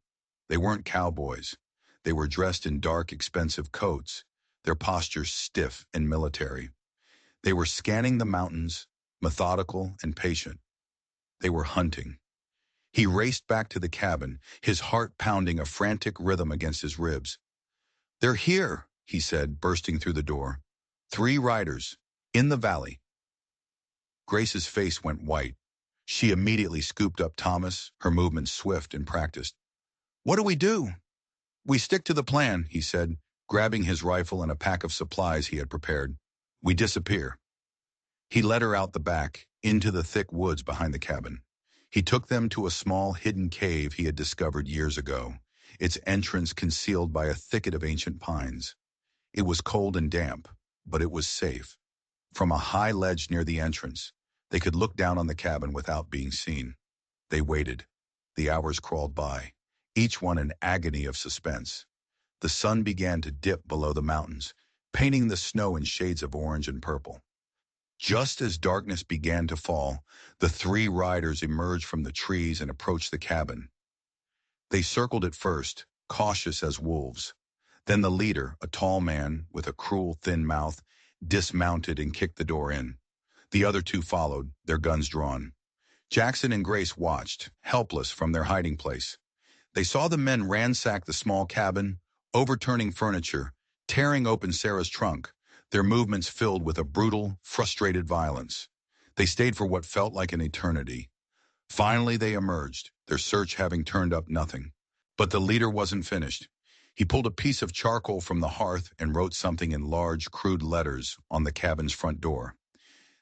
They weren't cowboys. They were dressed in dark, expensive coats, their postures stiff and military. They were scanning the mountains, methodical and patient. They were hunting. He raced back to the cabin, his heart pounding a frantic rhythm against his ribs. "They're here," he said, bursting through the door. 3 riders, in the valley. Grace's face went white. She immediately scooped up Thomas, her movements swift and practiced. "What do we do?" "We stick to the plan," he said, grabbing his rifle and a pack of supplies he had prepared. "We disappear." He led her out the back, into the thick woods behind the cabin. He took them to a small hidden cave he had discovered years ago, its entrance concealed by a thicket of ancient pines. It was cold and damp, but it was safe. From a high ledge near the entrance, they could look down on the cabin without being seen. They waited. The hours crawled by, each one an agony of suspense. The sun began to dip below the mountains, painting the snow in shades of orange and purple. Just as darkness began to fall, the 3 riders emerged from the trees and approached the cabin. They circled it first, cautious as wolves. Then the leader, a tall man with a cruel, thin mouth, dismounted and kicked the door in. The other 2 followed, their guns drawn. Jackson and Grace watched, helpless from their hiding place. They saw the men ransack the small cabin, overturning furniture, tearing open Sarah's trunk, their movements filled with a brutal, frustrated violence. They stayed for what felt like an eternity. Finally, they emerged, their search having turned up nothing. But the leader wasn't finished. He pulled a piece of charcoal from the hearth and wrote something in large, crude letters on the cabin's front door.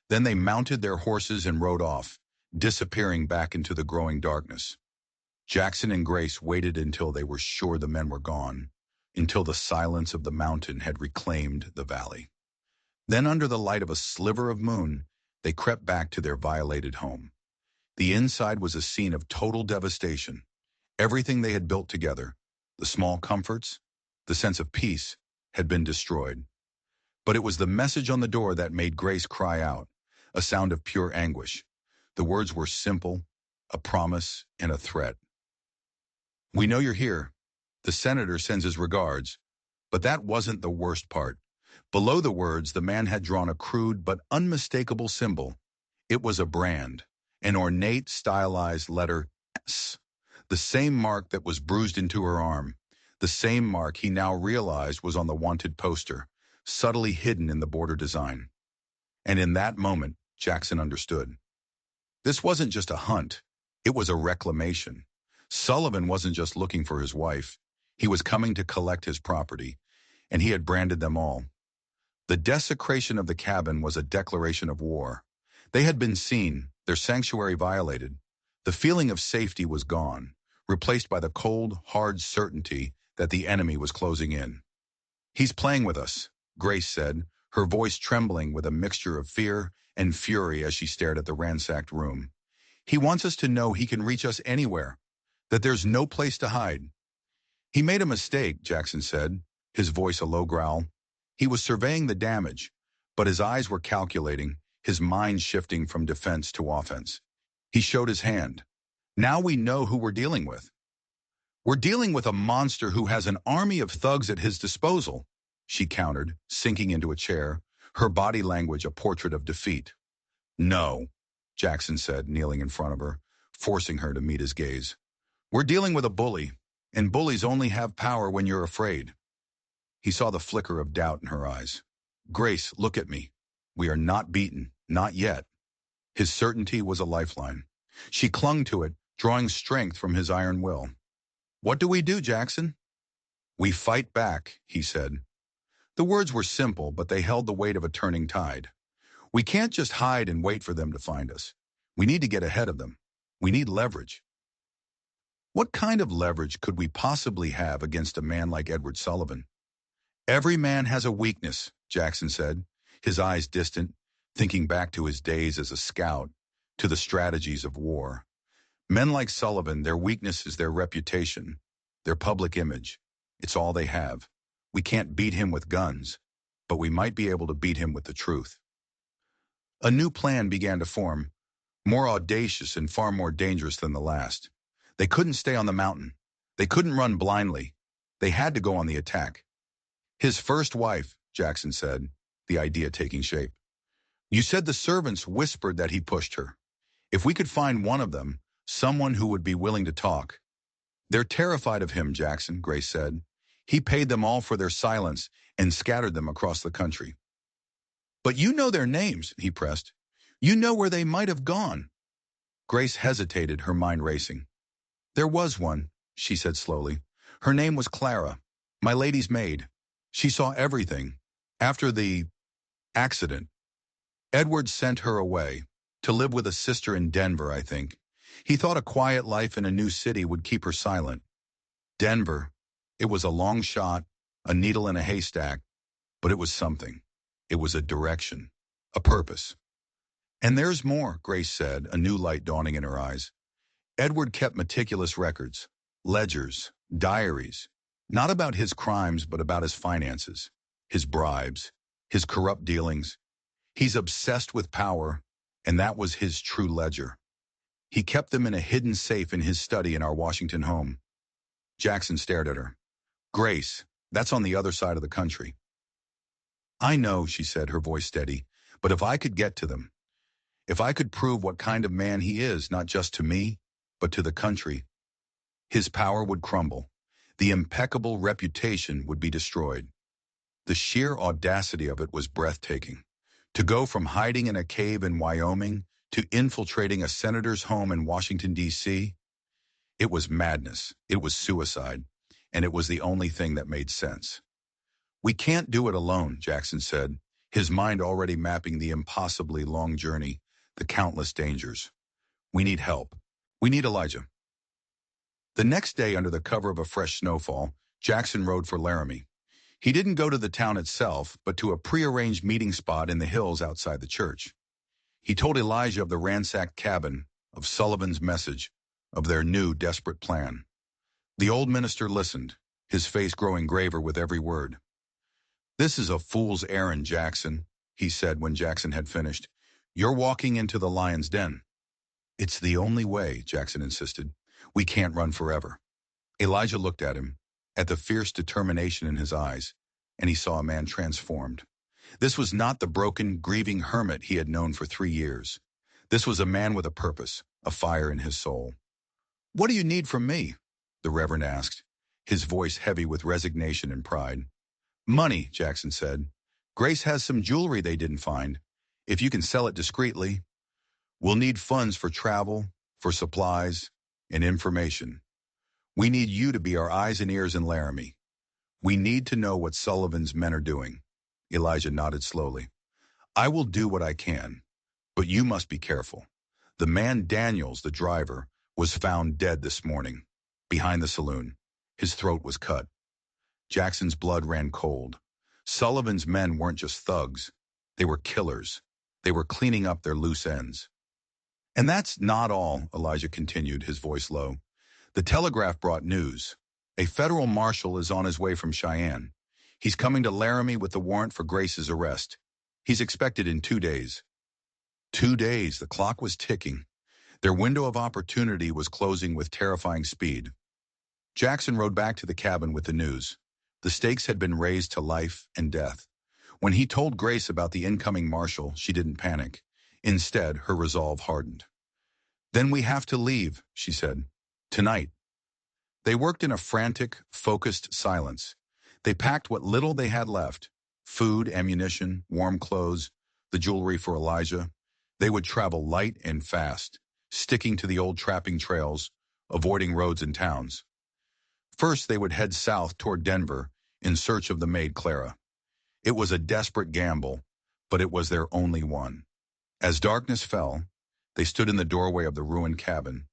Then they mounted their horses and rode off, disappearing back into the growing darkness. Jackson and Grace waited until they were sure the men were gone, until the silence of the mountain had reclaimed the valley. Then, under the light of a sliver of moon, they crept back to their violated home. The inside was a scene of total devastation. Everything they had built together, the small comforts, the sense of peace, had been destroyed. But it was the message on the door that made Grace cry out, a sound of pure anguish. The words were simple, a promise and a threat. "We know you're here. The senator sends his regards." But that wasn't the worst part. Below the words, the man had drawn a crude but unmistakable symbol. It was a brand, an ornate, stylized letter S. The same mark that was bruised into her arm. The same mark he now realized was on the wanted poster, subtly hidden in the border design. And in that moment, Jackson understood. This wasn't just a hunt. It was a reclamation. Sullivan wasn't just looking for his wife. He was coming to collect his property, and he had branded them all. The desecration of the cabin was a declaration of war. They had been seen, their sanctuary violated. The feeling of safety was gone, replaced by the cold, hard certainty that the enemy was closing in. "He's playing with us," Grace said, her voice trembling with a mixture of fear and fury as she stared at the ransacked room. "He wants us to know he can reach us anywhere, that there's no place to hide." "He made a mistake," Jackson said, his voice a low growl. He was surveying the damage, but his eyes were calculating, his mind shifting from defense to offense. He showed his hand. "Now we know who we're dealing with." "We're dealing with a monster who has an army of thugs at his disposal," she countered, sinking into a chair, her body language a portrait of defeat. "No," Jackson said, kneeling in front of her, forcing her to meet his gaze. "We're dealing with a bully, and bullies only have power when you're afraid." He saw the flicker of doubt in her eyes. "Grace, look at me. We are not beaten, not yet." His certainty was a lifeline. She clung to it, drawing strength from his iron will. "What do we do, Jackson?" "We fight back," he said. The words were simple, but they held the weight of a turning tide. "We can't just hide and wait for them to find us. We need to get ahead of them. We need leverage." What kind of leverage could we possibly have against a man like Edward Sullivan? "Every man has a weakness," Jackson said, his eyes distant, thinking back to his days as a scout, to the strategies of war. Men like Sullivan, their weakness is their reputation, their public image. It's all they have. We can't beat him with guns, but we might be able to beat him with the truth. A new plan began to form, more audacious and far more dangerous than the last. They couldn't stay on the mountain. They couldn't run blindly. They had to go on the attack. His first wife, Jackson said, the idea taking shape. You said the servants whispered that he pushed her. If we could find one of them, someone who would be willing to talk. They're terrified of him, Jackson, Grace said. He paid them all for their silence and scattered them across the country. But you know their names, he pressed. You know where they might have gone. Grace hesitated, her mind racing. There was one, she said slowly. Her name was Clara, my lady's maid. She saw everything. After the accident, Edward sent her away to live with a sister in Denver, I think. He thought a quiet life in a new city would keep her silent. Denver. It was a long shot, a needle in a haystack, but it was something. It was a direction, a purpose. And there's more, Grace said, a new light dawning in her eyes. Edward kept meticulous records, ledgers, diaries, not about his crimes but about his finances, his bribes, his corrupt dealings. He's obsessed with power, and that was his true ledger. He kept them in a hidden safe in his study in our Washington home. Jackson stared at her. Grace, that's on the other side of the country. I know, she said, her voice steady, but if I could get to them, if I could prove what kind of man he is, not just to me, but to the country, his power would crumble. The impeccable reputation would be destroyed. The sheer audacity of it was breathtaking. To go from hiding in a cave in Wyoming to infiltrating a senator's home in Washington, D.C., it was madness, it was suicide, and it was the only thing that made sense. We can't do it alone, Jackson said, his mind already mapping the impossibly long journey, the countless dangers. We need help. We need Elijah. The next day, under the cover of a fresh snowfall, Jackson rode for Laramie. He didn't go to the town itself, but to a prearranged meeting spot in the hills outside the church. He told Elijah of the ransacked cabin, of Sullivan's message, of their new desperate plan. The old minister listened, his face growing graver with every word. This is a fool's errand, Jackson, he said when Jackson had finished. You're walking into the lion's den. It's the only way, Jackson insisted. We can't run forever. Elijah looked at him, at the fierce determination in his eyes, and he saw a man transformed. This was not the broken, grieving hermit he had known for 3 years. This was a man with a purpose, a fire in his soul. What do you need from me? The Reverend asked, his voice heavy with resignation and pride. Money, Jackson said. Grace has some jewelry they didn't find. If you can sell it discreetly. We'll need funds for travel, for supplies, and information. We need you to be our eyes and ears in Laramie. We need to know what Sullivan's men are doing. Elijah nodded slowly. I will do what I can, but you must be careful. The man Daniels, the driver, was found dead this morning, behind the saloon. His throat was cut. Jackson's blood ran cold. Sullivan's men weren't just thugs. They were killers. They were cleaning up their loose ends. And that's not all, Elijah continued, his voice low. The telegraph brought news. A federal marshal is on his way from Cheyenne. He's coming to Laramie with the warrant for Grace's arrest. He's expected in 2 days. 2 days, the clock was ticking. Their window of opportunity was closing with terrifying speed. Jackson rode back to the cabin with the news. The stakes had been raised to life and death. When he told Grace about the incoming marshal, she didn't panic. Instead, her resolve hardened. Then we have to leave, she said. Tonight. They worked in a frantic, focused silence. They packed what little they had left. Food, ammunition, warm clothes, the jewelry for Elijah. They would travel light and fast, sticking to the old trapping trails, avoiding roads and towns. First, they would head south toward Denver in search of the maid Clara. It was a desperate gamble, but it was their only one. As darkness fell, they stood in the doorway of the ruined cabin,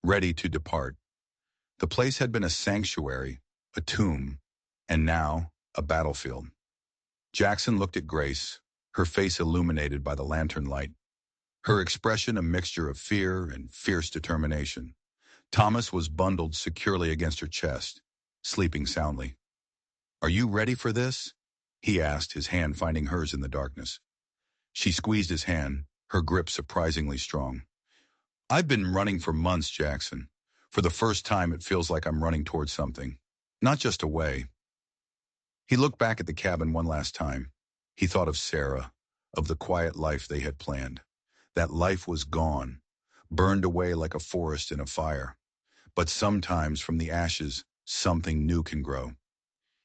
ready to depart. The place had been a sanctuary, a tomb, and now a battlefield. Jackson looked at Grace, her face illuminated by the lantern light. her expression a mixture of fear and fierce determination. Thomas was bundled securely against her chest, sleeping soundly. "Are you ready for this?" he asked, his hand finding hers in the darkness. She squeezed his hand, her grip surprisingly strong. "I've been running for months, Jackson. For the first time, it feels like I'm running towards something. Not just away." He looked back at the cabin one last time. He thought of Sarah, of the quiet life they had planned. That life was gone, burned away like a forest in a fire. But sometimes from the ashes, something new can grow.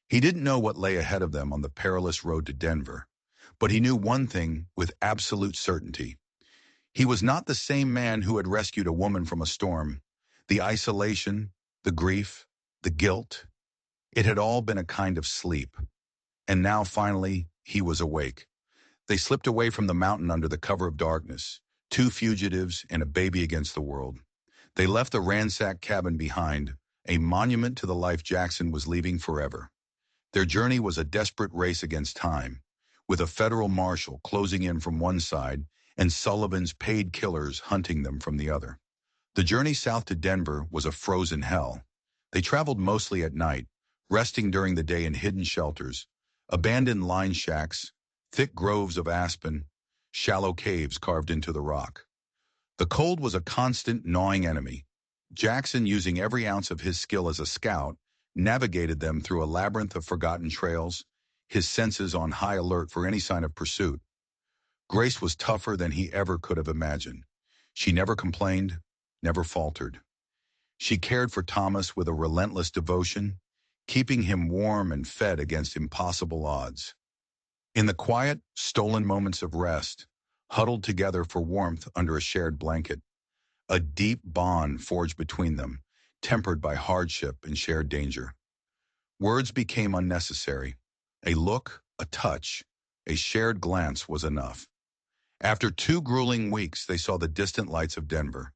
He didn't know what lay ahead of them on the perilous road to Denver, but he knew one thing with absolute certainty. He was not the same man who had rescued a woman from a storm. The isolation, the grief, the guilt, it had all been a kind of sleep. And now finally, he was awake. They slipped away from the mountain under the cover of darkness, two fugitives and a baby against the world. They left the ransacked cabin behind, a monument to the life Jackson was leaving forever. Their journey was a desperate race against time, with a federal marshal closing in from one side and Sullivan's paid killers hunting them from the other. The journey south to Denver was a frozen hell. They traveled mostly at night, resting during the day in hidden shelters, abandoned line shacks, thick groves of aspen, shallow caves carved into the rock. The cold was a constant gnawing enemy. Jackson, using every ounce of his skill as a scout, navigated them through a labyrinth of forgotten trails, his senses on high alert for any sign of pursuit. Grace was tougher than he ever could have imagined. She never complained, never faltered. She cared for Thomas with a relentless devotion, keeping him warm and fed against impossible odds. In the quiet, stolen moments of rest, huddled together for warmth under a shared blanket, a deep bond forged between them, tempered by hardship and shared danger. Words became unnecessary. A look, a touch, a shared glance was enough. After 2 grueling weeks, they saw the distant lights of Denver.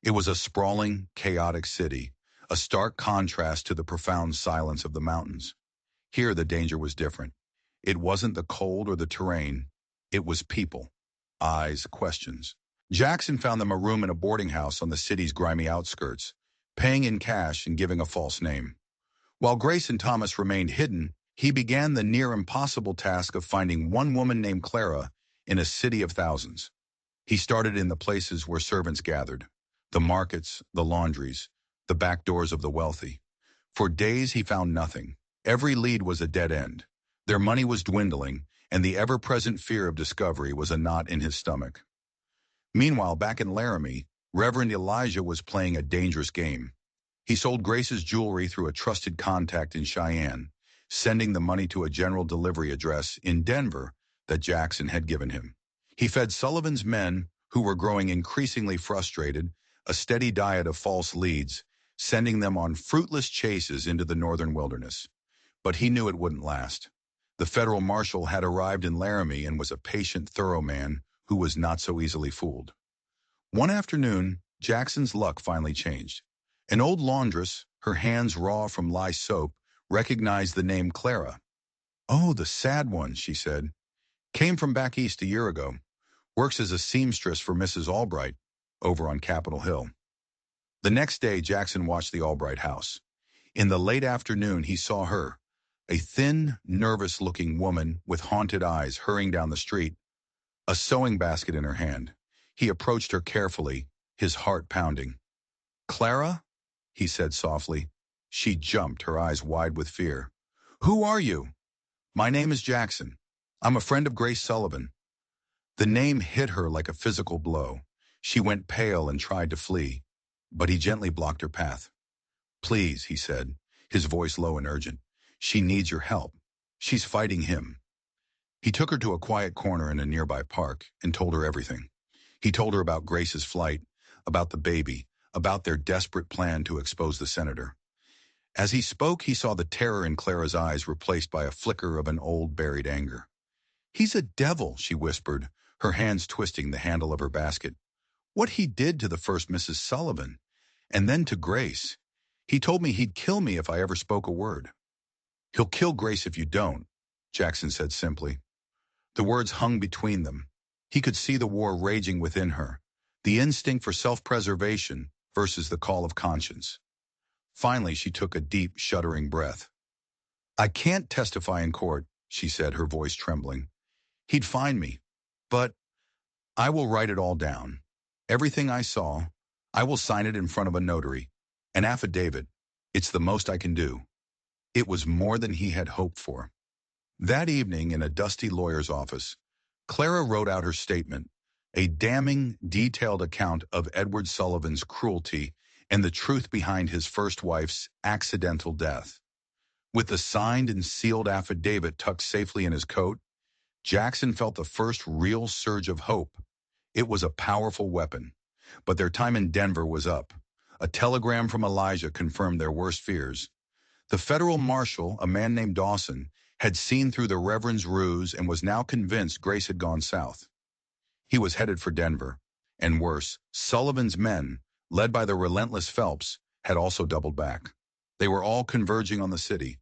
It was a sprawling, chaotic city, a stark contrast to the profound silence of the mountains. Here the danger was different. It wasn't the cold or the terrain. It was people. Eyes, questions. Jackson found them a room in a boarding house on the city's grimy outskirts, paying in cash and giving a false name. While Grace and Thomas remained hidden, he began the near impossible task of finding one woman named Clara in a city of thousands. He started in the places where servants gathered, the markets, the laundries, the back doors of the wealthy. For days he found nothing. Every lead was a dead end. Their money was dwindling, and the ever-present fear of discovery was a knot in his stomach. Meanwhile, back in Laramie, Reverend Elijah was playing a dangerous game. He sold Grace's jewelry through a trusted contact in Cheyenne, sending the money to a general delivery address in Denver that Jackson had given him. He fed Sullivan's men, who were growing increasingly frustrated, a steady diet of false leads, sending them on fruitless chases into the northern wilderness. But he knew it wouldn't last. The federal marshal had arrived in Laramie and was a patient, thorough man who was not so easily fooled. One afternoon, Jackson's luck finally changed. An old laundress, her hands raw from lye soap, recognized the name Clara. "Oh, the sad one," she said. "Came from back east a year ago. Works as a seamstress for Mrs. Albright, over on Capitol Hill." The next day, Jackson watched the Albright house. In the late afternoon, he saw her, a thin, nervous-looking woman with haunted eyes hurrying down the street, a sewing basket in her hand. He approached her carefully, his heart pounding. "Clara?" he said softly. She jumped, her eyes wide with fear. "Who are you?" "My name is Jackson. I'm a friend of Grace Sullivan." The name hit her like a physical blow. She went pale and tried to flee, but he gently blocked her path. "Please," he said, his voice low and urgent. "She needs your help. She's fighting him." He took her to a quiet corner in a nearby park and told her everything. He told her about Grace's flight, about the baby, about their desperate plan to expose the senator. As he spoke, he saw the terror in Clara's eyes replaced by a flicker of an old buried anger. "He's a devil," she whispered, her hands twisting the handle of her basket. "What he did to the first Mrs. Sullivan, and then to Grace. He told me he'd kill me if I ever spoke a word." "He'll kill Grace if you don't," Jackson said simply. The words hung between them. He could see the war raging within her, the instinct for self-preservation versus the call of conscience. Finally, she took a deep, shuddering breath. "I can't testify in court," she said, her voice trembling. "He'd find me. But I will write it all down. Everything I saw, I will sign it in front of a notary. An affidavit. It's the most I can do." It was more than he had hoped for. That evening, in a dusty lawyer's office, Clara wrote out her statement, a damning, detailed account of Edward Sullivan's cruelty and the truth behind his first wife's accidental death. With the signed and sealed affidavit tucked safely in his coat, Jackson felt the first real surge of hope. It was a powerful weapon, but their time in Denver was up. A telegram from Elijah confirmed their worst fears. The federal marshal, a man named Dawson, had seen through the Reverend's ruse and was now convinced Grace had gone south. He was headed for Denver. And worse, Sullivan's men, led by the relentless Phelps, had also doubled back. They were all converging on the city.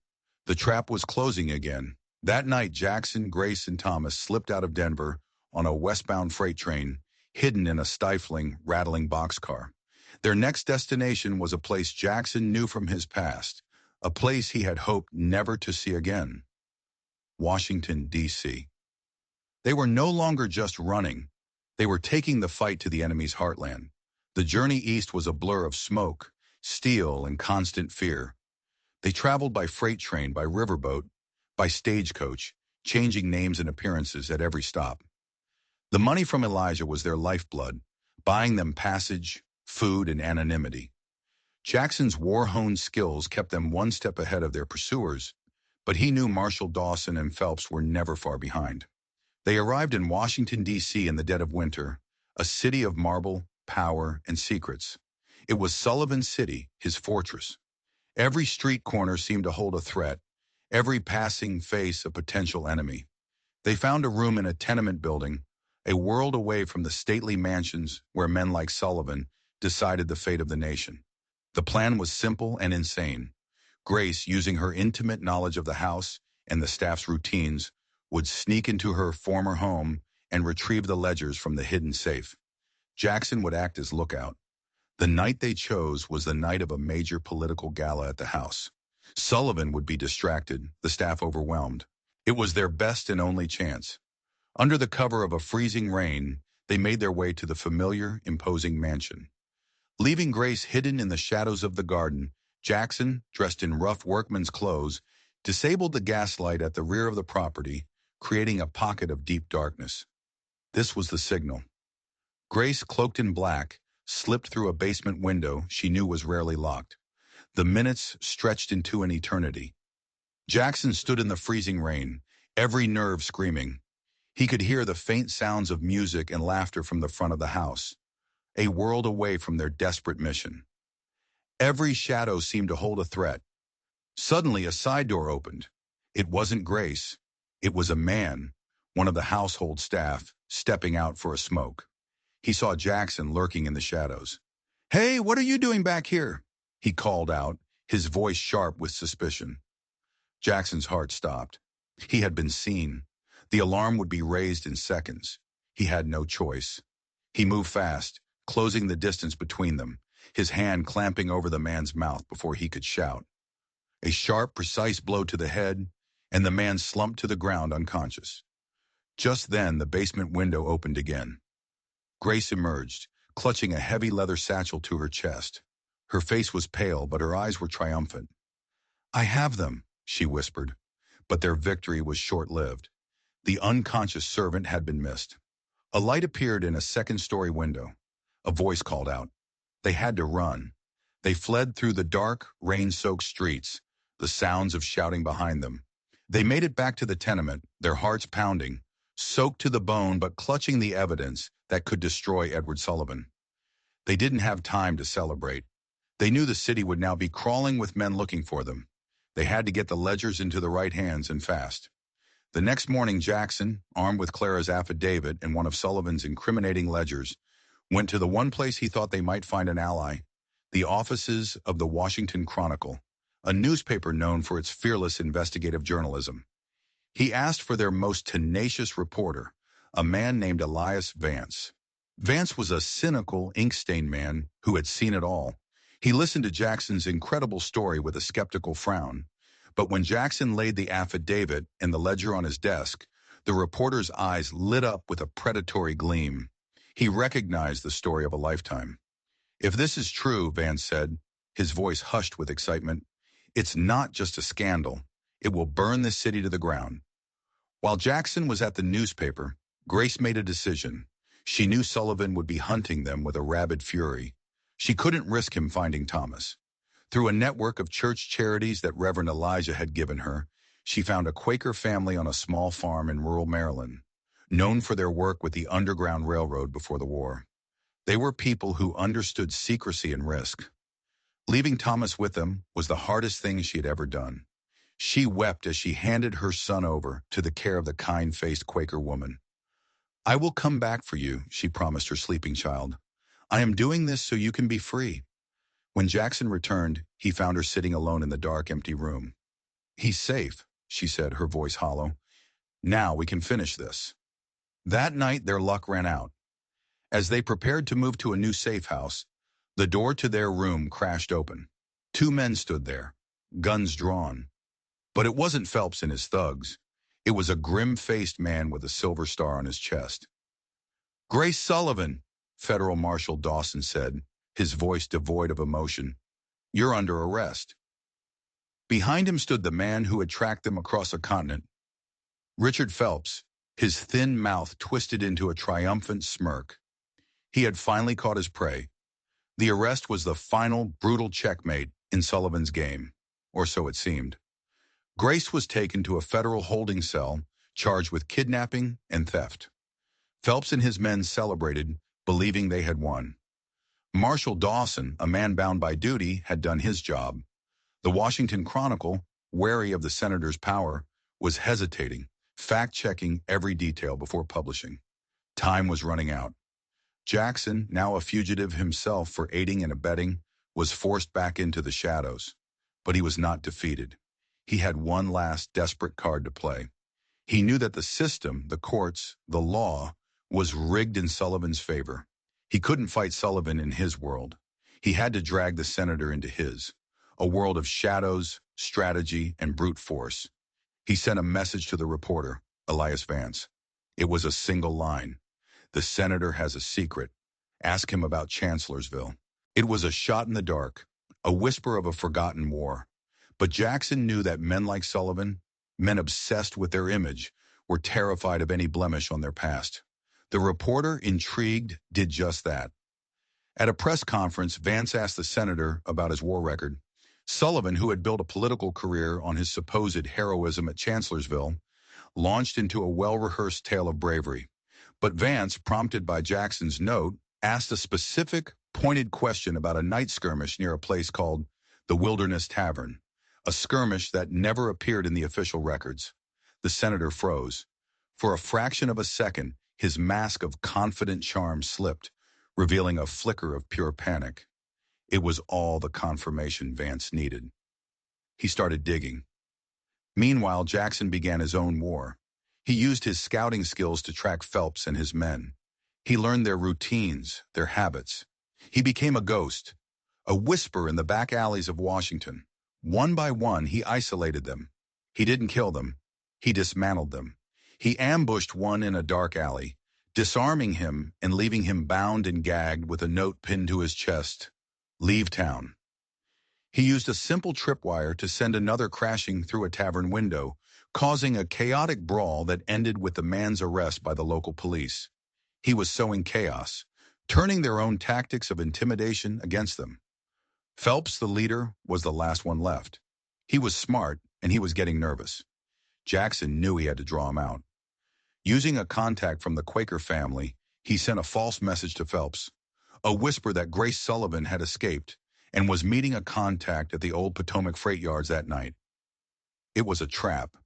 The trap was closing again. That night, Jackson, Grace, and Thomas slipped out of Denver on a westbound freight train, hidden in a stifling, rattling boxcar. Their next destination was a place Jackson knew from his past, a place he had hoped never to see again. Washington, D.C. They were no longer just running. They were taking the fight to the enemy's heartland. The journey east was a blur of smoke, steel, and constant fear. They traveled by freight train, by riverboat, by stagecoach, changing names and appearances at every stop. The money from Elijah was their lifeblood, buying them passage, food, and anonymity. Jackson's war-honed skills kept them one step ahead of their pursuers, but he knew Marshal Dawson and Phelps were never far behind. They arrived in Washington, D.C. in the dead of winter, a city of marble, power, and secrets. It was Sullivan's city, his fortress. Every street corner seemed to hold a threat, every passing face a potential enemy. They found a room in a tenement building, a world away from the stately mansions where men like Sullivan decided the fate of the nation. The plan was simple and insane. Grace, using her intimate knowledge of the house and the staff's routines, would sneak into her former home and retrieve the ledgers from the hidden safe. Jackson would act as lookout. The night they chose was the night of a major political gala at the house. Sullivan would be distracted, the staff overwhelmed. It was their best and only chance. Under the cover of a freezing rain, they made their way to the familiar, imposing mansion. Leaving Grace hidden in the shadows of the garden, Jackson, dressed in rough workman's clothes, disabled the gaslight at the rear of the property, creating a pocket of deep darkness. This was the signal. Grace, cloaked in black, slipped through a basement window she knew was rarely locked. The minutes stretched into an eternity. Jackson stood in the freezing rain, every nerve screaming. He could hear the faint sounds of music and laughter from the front of the house, a world away from their desperate mission. Every shadow seemed to hold a threat. Suddenly, a side door opened. It wasn't Grace. It was a man, one of the household staff, stepping out for a smoke. He saw Jackson lurking in the shadows. "Hey, what are you doing back here?" he called out, his voice sharp with suspicion. Jackson's heart stopped. He had been seen. The alarm would be raised in seconds. He had no choice. He moved fast, closing the distance between them, his hand clamping over the man's mouth before he could shout. A sharp, precise blow to the head, and the man slumped to the ground unconscious. Just then, the basement window opened again. Grace emerged, clutching a heavy leather satchel to her chest. Her face was pale, but her eyes were triumphant. "I have them," she whispered, but their victory was short-lived. The unconscious servant had been missed. A light appeared in a second-story window. A voice called out. They had to run. They fled through the dark, rain-soaked streets, the sounds of shouting behind them. They made it back to the tenement, their hearts pounding, soaked to the bone but clutching the evidence that could destroy Edward Sullivan. They didn't have time to celebrate. They knew the city would now be crawling with men looking for them. They had to get the ledgers into the right hands and fast. The next morning, Jackson, armed with Clara's affidavit and one of Sullivan's incriminating ledgers, went to the one place he thought they might find an ally, the offices of the Washington Chronicle, a newspaper known for its fearless investigative journalism. He asked for their most tenacious reporter, a man named Elias Vance. Vance was a cynical, ink-stained man who had seen it all. He listened to Jackson's incredible story with a skeptical frown. But when Jackson laid the affidavit and the ledger on his desk, the reporter's eyes lit up with a predatory gleam. He recognized the story of a lifetime. "If this is true," Vance said, his voice hushed with excitement, "it's not just a scandal. It will burn this city to the ground." While Jackson was at the newspaper, Grace made a decision. She knew Sullivan would be hunting them with a rabid fury. She couldn't risk him finding Thomas. Through a network of church charities that Reverend Elijah had given her, she found a Quaker family on a small farm in rural Maryland, known for their work with the Underground Railroad before the war. They were people who understood secrecy and risk. Leaving Thomas with them was the hardest thing she had ever done. She wept as she handed her son over to the care of the kind-faced Quaker woman. "I will come back for you," she promised her sleeping child. "I am doing this so you can be free." When Jackson returned, he found her sitting alone in the dark, empty room. "He's safe," she said, her voice hollow. "Now we can finish this." That night, their luck ran out. As they prepared to move to a new safe house, the door to their room crashed open. Two men stood there, guns drawn. But it wasn't Phelps and his thugs. It was a grim-faced man with a silver star on his chest. "Grace Sullivan," Federal Marshal Dawson said, his voice devoid of emotion. "You're under arrest." Behind him stood the man who had tracked them across a continent, Richard Phelps, his thin mouth twisted into a triumphant smirk. He had finally caught his prey. The arrest was the final, brutal checkmate in Sullivan's game, or so it seemed. Grace was taken to a federal holding cell, charged with kidnapping and theft. Phelps and his men celebrated, believing they had won. Marshal Dawson, a man bound by duty, had done his job. The Washington Chronicle, wary of the senator's power, was hesitating, fact-checking every detail before publishing. Time was running out. Jackson, now a fugitive himself for aiding and abetting, was forced back into the shadows. But he was not defeated. He had one last desperate card to play. He knew that the system, the courts, the law, was rigged in Sullivan's favor. He couldn't fight Sullivan in his world. He had to drag the senator into his, a world of shadows, strategy, and brute force. He sent a message to the reporter, Elias Vance. It was a single line. "The senator has a secret. Ask him about Chancellorsville." It was a shot in the dark, a whisper of a forgotten war. But Jackson knew that men like Sullivan, men obsessed with their image, were terrified of any blemish on their past. The reporter, intrigued, did just that. At a press conference, Vance asked the senator about his war record. Sullivan, who had built a political career on his supposed heroism at Chancellorsville, launched into a well-rehearsed tale of bravery. But Vance, prompted by Jackson's note, asked a specific, pointed question about a night skirmish near a place called the Wilderness Tavern, a skirmish that never appeared in the official records. The senator froze. For a fraction of a second, his mask of confident charm slipped, revealing a flicker of pure panic. It was all the confirmation Vance needed. He started digging. Meanwhile, Jackson began his own war. He used his scouting skills to track Phelps and his men. He learned their routines, their habits. He became a ghost, a whisper in the back alleys of Washington. One by one, he isolated them. He didn't kill them. He dismantled them. He ambushed one in a dark alley, disarming him and leaving him bound and gagged with a note pinned to his chest. "Leave town." He used a simple tripwire to send another crashing through a tavern window, causing a chaotic brawl that ended with the man's arrest by the local police. He was sowing chaos, turning their own tactics of intimidation against them. Phelps, the leader, was the last one left. He was smart, and he was getting nervous. Jackson knew he had to draw him out. Using a contact from the Quaker family, he sent a false message to Phelps, a whisper that Grace Sullivan had escaped and was meeting a contact at the old Potomac freight yards that night. It was a trap.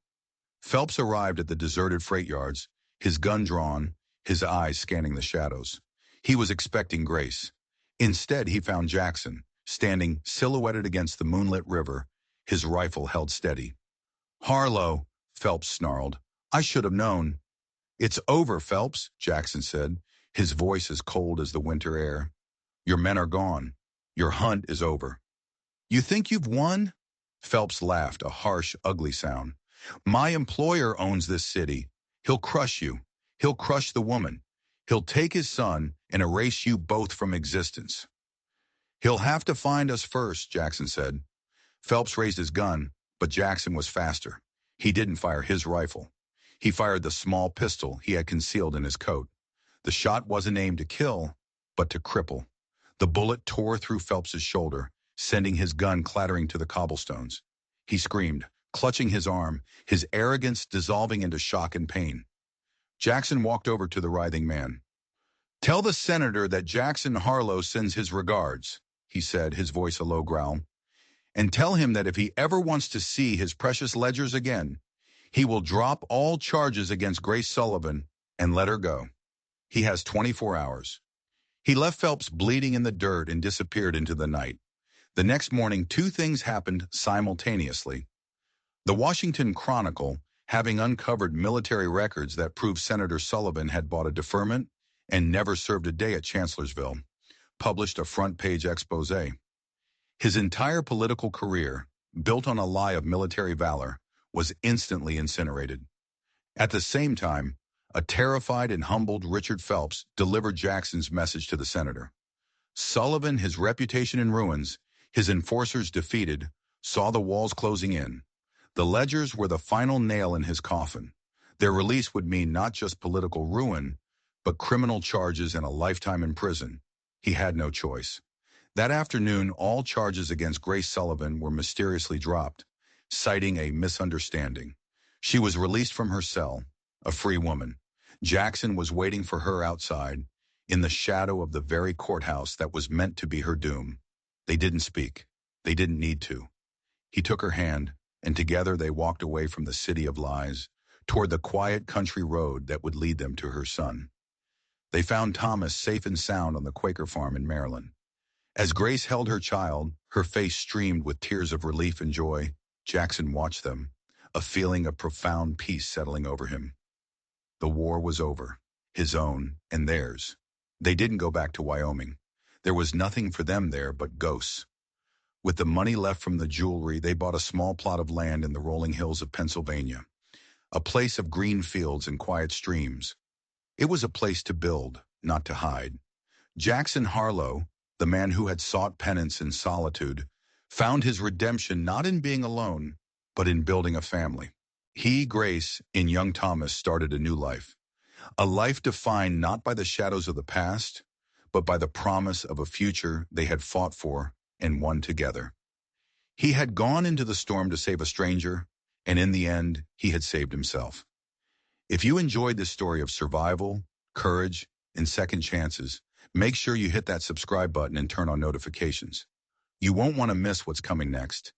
Phelps arrived at the deserted freight yards, his gun drawn, his eyes scanning the shadows. He was expecting Grace. Instead, he found Jackson, standing silhouetted against the moonlit river, his rifle held steady. "Harlow," Phelps snarled, "I should have known." "It's over, Phelps," Jackson said, his voice as cold as the winter air. "Your men are gone. Your hunt is over." "You think you've won?" Phelps laughed, a harsh, ugly sound. "My employer owns this city. He'll crush you. He'll crush the woman. He'll take his son and erase you both from existence." "He'll have to find us first," Jackson said. Phelps raised his gun, but Jackson was faster. He didn't fire his rifle. He fired the small pistol he had concealed in his coat. The shot wasn't aimed to kill, but to cripple. The bullet tore through Phelps's shoulder, sending his gun clattering to the cobblestones. He screamed, clutching his arm, his arrogance dissolving into shock and pain. Jackson walked over to the writhing man. "Tell the senator that Jackson Harlow sends his regards," he said, his voice a low growl. "And tell him that if he ever wants to see his precious ledgers again, he will drop all charges against Grace Sullivan and let her go. He has 24 hours." He left Phelps bleeding in the dirt and disappeared into the night. The next morning, two things happened simultaneously. The Washington Chronicle, having uncovered military records that proved Senator Sullivan had bought a deferment and never served a day at Chancellorsville, published a front-page expose. His entire political career, built on a lie of military valor, was instantly incinerated. At the same time, a terrified and humbled Richard Phelps delivered Jackson's message to the senator. Sullivan, his reputation in ruins, his enforcers defeated, saw the walls closing in. The ledgers were the final nail in his coffin. Their release would mean not just political ruin, but criminal charges and a lifetime in prison. He had no choice. That afternoon, all charges against Grace Sullivan were mysteriously dropped, citing a misunderstanding. She was released from her cell, a free woman. Jackson was waiting for her outside, in the shadow of the very courthouse that was meant to be her doom. They didn't speak. They didn't need to. He took her hand, and together they walked away from the city of lies, toward the quiet country road that would lead them to her son. They found Thomas safe and sound on the Quaker farm in Maryland. As Grace held her child, her face streamed with tears of relief and joy, Jackson watched them, a feeling of profound peace settling over him. The war was over, his own and theirs. They didn't go back to Wyoming. There was nothing for them there but ghosts. With the money left from the jewelry, they bought a small plot of land in the rolling hills of Pennsylvania, a place of green fields and quiet streams. It was a place to build, not to hide. Jackson Harlow, the man who had sought penance in solitude, found his redemption not in being alone, but in building a family. He, Grace, and young Thomas started a new life. A life defined not by the shadows of the past, but by the promise of a future they had fought for and won together. He had gone into the storm to save a stranger, and in the end, he had saved himself. If you enjoyed this story of survival, courage, and second chances, make sure you hit that subscribe button and turn on notifications. You won't want to miss what's coming next.